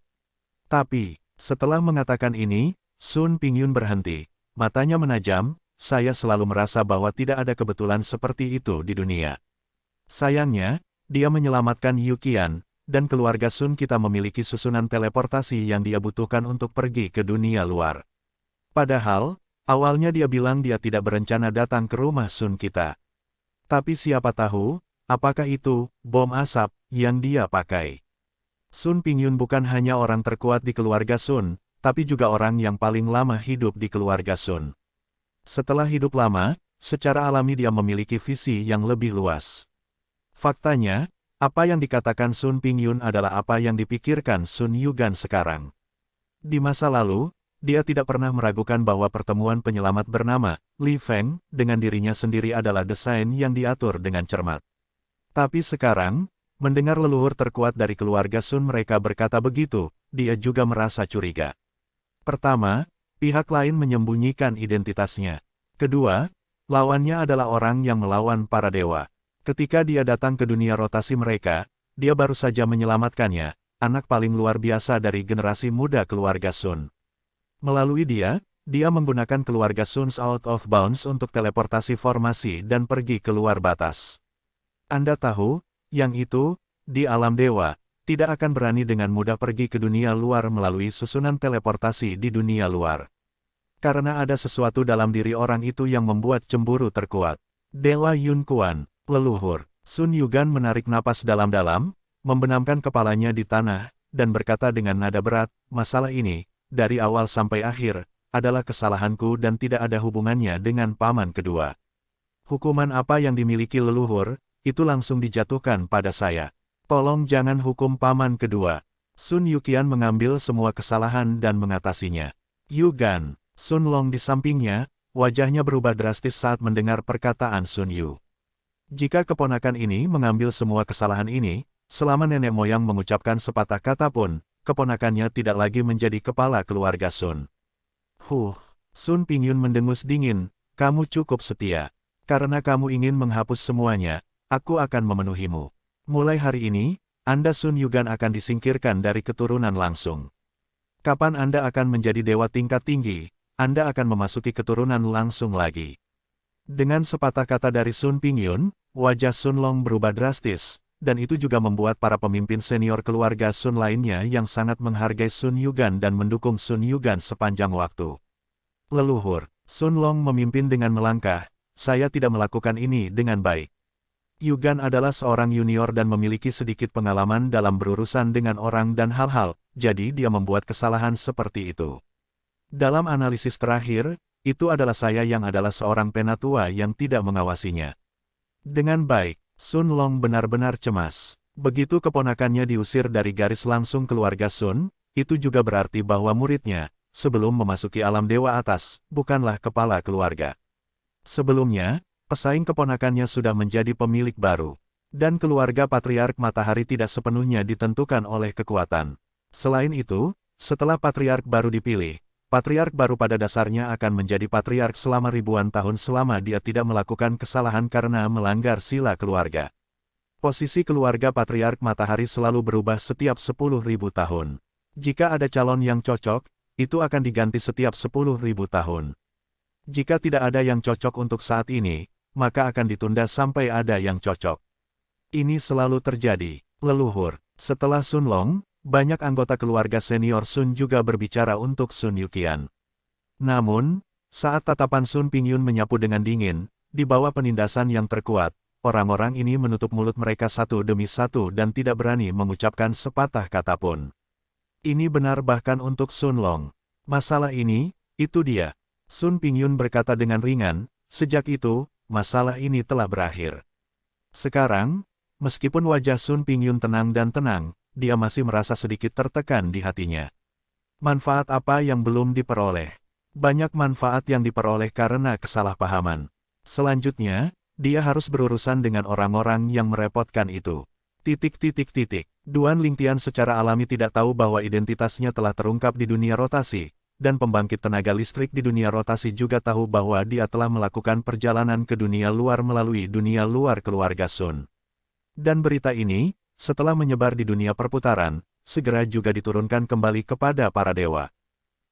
Tapi, setelah mengatakan ini, Sun Pingyun berhenti. Matanya menajam, saya selalu merasa bahwa tidak ada kebetulan seperti itu di dunia. Sayangnya, dia menyelamatkan Yuqian, dan keluarga Sun kita memiliki susunan teleportasi yang dia butuhkan untuk pergi ke dunia luar. Padahal, awalnya dia bilang dia tidak berencana datang ke rumah Sun kita. Tapi siapa tahu, apakah itu bom asap yang dia pakai. Sun Pingyun bukan hanya orang terkuat di keluarga Sun, tapi juga orang yang paling lama hidup di keluarga Sun. Setelah hidup lama, secara alami dia memiliki visi yang lebih luas. Faktanya, apa yang dikatakan Sun Pingyun adalah apa yang dipikirkan Sun Yugan sekarang. Di masa lalu, dia tidak pernah meragukan bahwa pertemuan penyelamat bernama Li Feng dengan dirinya sendiri adalah desain yang diatur dengan cermat. Tapi sekarang, mendengar leluhur terkuat dari keluarga Sun mereka berkata begitu, dia juga merasa curiga. Pertama, pihak lain menyembunyikan identitasnya. Kedua, lawannya adalah orang yang melawan para dewa. Ketika dia datang ke dunia rotasi mereka, dia baru saja menyelamatkannya, anak paling luar biasa dari generasi muda keluarga Sun. Melalui dia menggunakan keluarga Sun's Out of Bounds untuk teleportasi formasi dan pergi keluar batas. Anda tahu, yang itu, di alam dewa, tidak akan berani dengan mudah pergi ke dunia luar melalui susunan teleportasi di dunia luar. Karena ada sesuatu dalam diri orang itu yang membuat cemburu terkuat. Dewa Yunkuan, leluhur. Sun Yugan menarik napas dalam-dalam, membenamkan kepalanya di tanah, dan berkata dengan nada berat, masalah ini, dari awal sampai akhir, adalah kesalahanku dan tidak ada hubungannya dengan paman kedua. Hukuman apa yang dimiliki leluhur, itu langsung dijatuhkan pada saya. Tolong jangan hukum paman kedua. Sun Yuqian mengambil semua kesalahan dan mengatasinya. Yugan, Sun Long di sampingnya, wajahnya berubah drastis saat mendengar perkataan Sun Yu. Jika keponakan ini mengambil semua kesalahan ini, selama nenek moyang mengucapkan sepatah kata pun, keponakannya tidak lagi menjadi kepala keluarga Sun. Sun Pingyun mendengus dingin, kamu cukup setia. Karena kamu ingin menghapus semuanya, aku akan memenuhimu. Mulai hari ini, Anda Sun Yugan akan disingkirkan dari keturunan langsung. Kapan Anda akan menjadi dewa tingkat tinggi, Anda akan memasuki keturunan langsung lagi. Dengan sepatah kata dari Sun Pingyun, wajah Sun Long berubah drastis, dan itu juga membuat para pemimpin senior keluarga Sun lainnya yang sangat menghargai Sun Yugan dan mendukung Sun Yugan sepanjang waktu. Leluhur, Sun Long memimpin dengan melangkah, saya tidak melakukan ini dengan baik. Yugan adalah seorang junior dan memiliki sedikit pengalaman dalam berurusan dengan orang dan hal-hal, jadi dia membuat kesalahan seperti itu. Dalam analisis terakhir, itu adalah saya yang adalah seorang penatua yang tidak mengawasinya. Dengan baik, Sun Long benar-benar cemas. Begitu keponakannya diusir dari garis langsung keluarga Sun, itu juga berarti bahwa muridnya, sebelum memasuki alam dewa atas, bukanlah kepala keluarga. Sebelumnya, pesaing keponakannya sudah menjadi pemilik baru. Dan keluarga Patriark Matahari tidak sepenuhnya ditentukan oleh kekuatan. Selain itu, setelah Patriark baru dipilih, Patriark baru pada dasarnya akan menjadi Patriark selama ribuan tahun selama dia tidak melakukan kesalahan karena melanggar sila keluarga. Posisi keluarga Patriark Matahari selalu berubah setiap 10.000 tahun. Jika ada calon yang cocok, itu akan diganti setiap 10.000 tahun. Jika tidak ada yang cocok untuk saat ini, maka akan ditunda sampai ada yang cocok. Ini selalu terjadi, leluhur. Setelah Sun Long, banyak anggota keluarga senior Sun juga berbicara untuk Sun Yuqian. Namun, saat tatapan Sun Pingyun menyapu dengan dingin, di bawah penindasan yang terkuat, orang-orang ini menutup mulut mereka satu demi satu dan tidak berani mengucapkan sepatah kata pun. Ini benar bahkan untuk Sun Long. Masalah ini, itu dia. Sun Pingyun berkata dengan ringan, sejak itu, masalah ini telah berakhir. Sekarang, meskipun wajah Sun Pingyun tenang dan tenang, dia masih merasa sedikit tertekan di hatinya. Manfaat apa yang belum diperoleh? Banyak manfaat yang diperoleh karena kesalahpahaman. Selanjutnya, dia harus berurusan dengan orang-orang yang merepotkan itu. Duan Lingtian secara alami tidak tahu bahwa identitasnya telah terungkap di dunia rotasi, dan pembangkit tenaga listrik di dunia rotasi juga tahu bahwa dia telah melakukan perjalanan ke dunia luar melalui dunia luar keluarga Sun. Dan berita ini, setelah menyebar di dunia perputaran, segera juga diturunkan kembali kepada para dewa.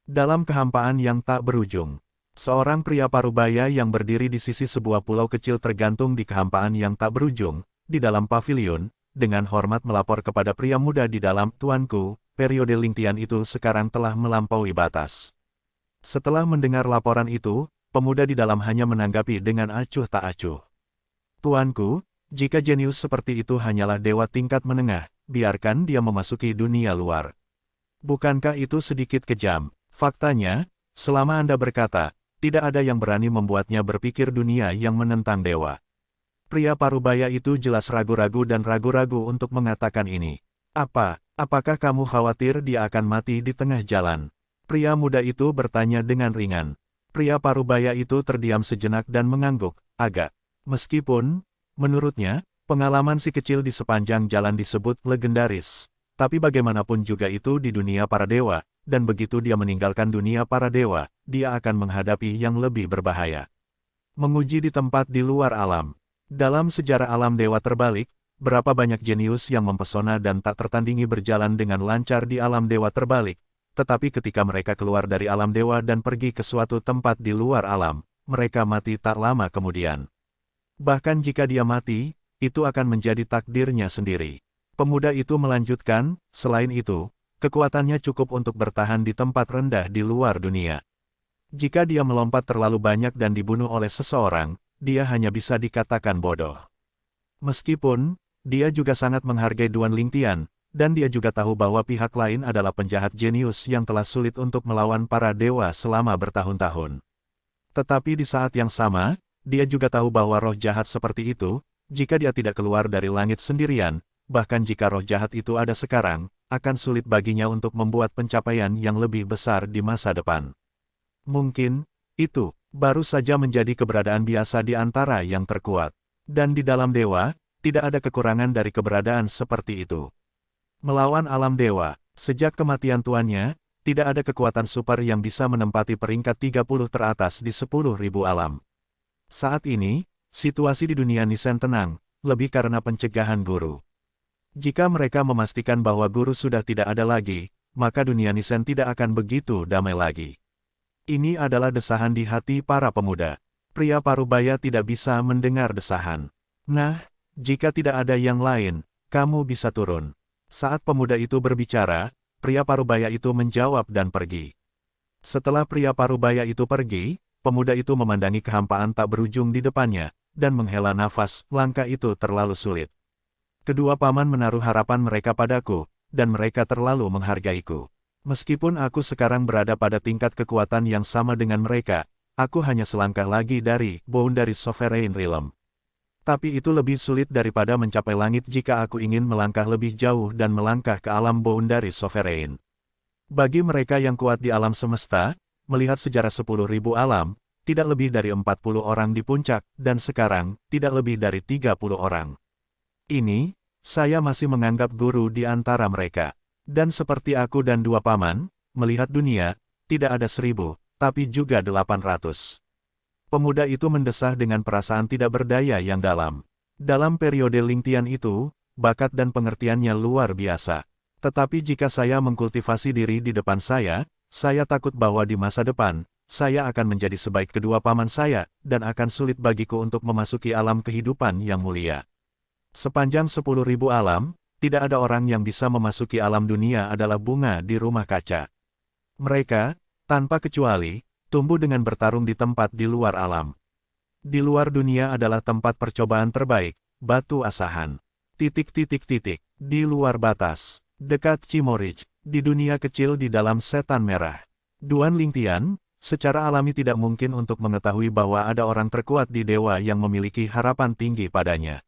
Dalam kehampaan yang tak berujung, seorang pria parubaya yang berdiri di sisi sebuah pulau kecil tergantung di kehampaan yang tak berujung, di dalam pavilion, dengan hormat melapor kepada pria muda di dalam, "Tuanku, periode Lingtian itu sekarang telah melampaui batas." Setelah mendengar laporan itu, pemuda di dalam hanya menanggapi dengan acuh tak acuh. "Tuanku, jika jenius seperti itu hanyalah dewa tingkat menengah, biarkan dia memasuki dunia luar. Bukankah itu sedikit kejam? Faktanya, selama Anda berkata, tidak ada yang berani membuatnya berpikir dunia yang menentang dewa." Pria parubaya itu jelas ragu-ragu dan ragu-ragu untuk mengatakan ini. Apakah kamu khawatir dia akan mati di tengah jalan?" Pria muda itu bertanya dengan ringan. Pria parubaya itu terdiam sejenak dan mengangguk, agak. Meskipun, menurutnya, pengalaman si kecil di sepanjang jalan disebut legendaris. Tapi bagaimanapun juga itu di dunia para dewa, dan begitu dia meninggalkan dunia para dewa, dia akan menghadapi yang lebih berbahaya. Menguji di tempat di luar alam. Dalam sejarah alam dewa terbalik, berapa banyak jenius yang mempesona dan tak tertandingi berjalan dengan lancar di alam dewa terbalik, tetapi ketika mereka keluar dari alam dewa dan pergi ke suatu tempat di luar alam, mereka mati tak lama kemudian. Bahkan jika dia mati, itu akan menjadi takdirnya sendiri. Pemuda itu melanjutkan, selain itu, kekuatannya cukup untuk bertahan di tempat rendah di luar dunia. Jika dia melompat terlalu banyak dan dibunuh oleh seseorang, dia hanya bisa dikatakan bodoh. Meskipun, dia juga sangat menghargai Duan Lingtian, dan dia juga tahu bahwa pihak lain adalah penjahat jenius yang telah sulit untuk melawan para dewa selama bertahun-tahun. Tetapi di saat yang sama, dia juga tahu bahwa roh jahat seperti itu, jika dia tidak keluar dari langit sendirian, bahkan jika roh jahat itu ada sekarang, akan sulit baginya untuk membuat pencapaian yang lebih besar di masa depan. Mungkin, itu baru saja menjadi keberadaan biasa di antara yang terkuat. Dan di dalam dewa, tidak ada kekurangan dari keberadaan seperti itu. Melawan alam dewa, sejak kematian tuannya, tidak ada kekuatan super yang bisa menempati peringkat 30 teratas di 10.000 alam. Saat ini, situasi di dunia Nisen tenang, lebih karena pencegahan guru. Jika mereka memastikan bahwa guru sudah tidak ada lagi, maka dunia Nisen tidak akan begitu damai lagi. Ini adalah desahan di hati para pemuda. Pria parubaya tidak bisa mendengar desahan. Nah, jika tidak ada yang lain, kamu bisa turun. Saat pemuda itu berbicara, pria parubaya itu menjawab dan pergi. Setelah pria parubaya itu pergi, pemuda itu memandangi kehampaan tak berujung di depannya, dan menghela nafas, langkah itu terlalu sulit. Kedua paman menaruh harapan mereka padaku, dan mereka terlalu menghargaiku. Meskipun aku sekarang berada pada tingkat kekuatan yang sama dengan mereka, aku hanya selangkah lagi dari Boundary Sovereign Realm. Tapi itu lebih sulit daripada mencapai langit jika aku ingin melangkah lebih jauh dan melangkah ke alam Boundary Sovereign. Bagi mereka yang kuat di alam semesta, melihat sejarah 10.000 alam, tidak lebih dari 40 orang di puncak, dan sekarang, tidak lebih dari 30 orang. Ini, saya masih menganggap guru di antara mereka. Dan seperti aku dan dua paman, melihat dunia, tidak ada 1.000, tapi juga 800. Pemuda itu mendesah dengan perasaan tidak berdaya yang dalam. Dalam periode Lingtian itu, bakat dan pengertiannya luar biasa. Tetapi jika saya mengkultivasi diri di depan saya takut bahwa di masa depan, saya akan menjadi sebaik kedua paman saya, dan akan sulit bagiku untuk memasuki alam kehidupan yang mulia. Sepanjang 10.000 alam, tidak ada orang yang bisa memasuki alam dunia adalah bunga di rumah kaca. Mereka, tanpa kecuali, tumbuh dengan bertarung di tempat di luar alam. Di luar dunia adalah tempat percobaan terbaik, batu asahan. Di luar batas, dekat Cimorich, di dunia kecil di dalam setan merah. Duan Lingtian, secara alami tidak mungkin untuk mengetahui bahwa ada orang terkuat di dewa yang memiliki harapan tinggi padanya.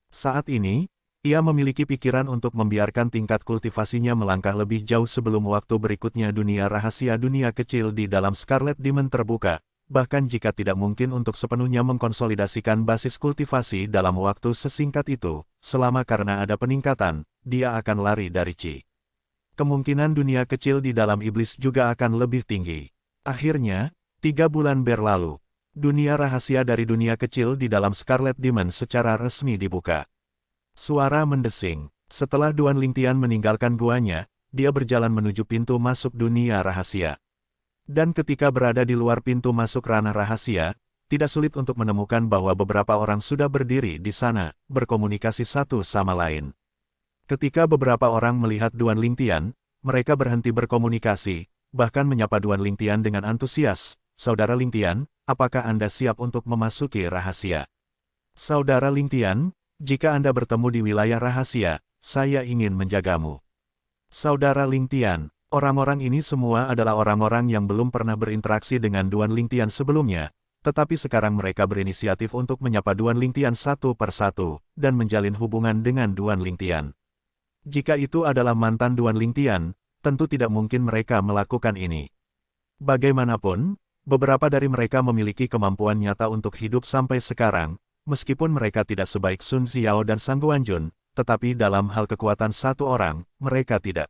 Saat ini, ia memiliki pikiran untuk membiarkan tingkat kultivasinya melangkah lebih jauh sebelum waktu berikutnya dunia rahasia dunia kecil di dalam Scarlet Demon terbuka, bahkan jika tidak mungkin untuk sepenuhnya mengkonsolidasikan basis kultivasi dalam waktu sesingkat itu, selama karena ada peningkatan, dia akan lari dari Qi. Kemungkinan dunia kecil di dalam iblis juga akan lebih tinggi. Akhirnya, 3 bulan berlalu, dunia rahasia dari dunia kecil di dalam Scarlet Demon secara resmi dibuka. Suara mendesing. Setelah Duan Lingtian meninggalkan guanya, dia berjalan menuju pintu masuk dunia rahasia. Dan ketika berada di luar pintu masuk ranah rahasia, tidak sulit untuk menemukan bahwa beberapa orang sudah berdiri di sana, berkomunikasi satu sama lain. Ketika beberapa orang melihat Duan Lingtian, mereka berhenti berkomunikasi, bahkan menyapa Duan Lingtian dengan antusias. Saudara Lingtian, apakah Anda siap untuk memasuki rahasia? Saudara Lingtian, jika Anda bertemu di wilayah rahasia, saya ingin menjagamu. Saudara Lingtian, orang-orang ini semua adalah orang-orang yang belum pernah berinteraksi dengan Duan Lingtian sebelumnya, tetapi sekarang mereka berinisiatif untuk menyapa Duan Lingtian satu persatu, dan menjalin hubungan dengan Duan Lingtian. Jika itu adalah mantan Duan Lingtian, tentu tidak mungkin mereka melakukan ini. Bagaimanapun, beberapa dari mereka memiliki kemampuan nyata untuk hidup sampai sekarang, meskipun mereka tidak sebaik Sun Xiao dan Sang Guanjun, tetapi dalam hal kekuatan satu orang, mereka tidak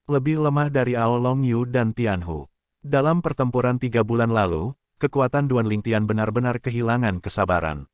lebih lemah dari Ao Long Yu dan Tian Hu. Dalam pertempuran 3 bulan lalu, kekuatan Duan Lingtian benar-benar kehilangan kesabaran.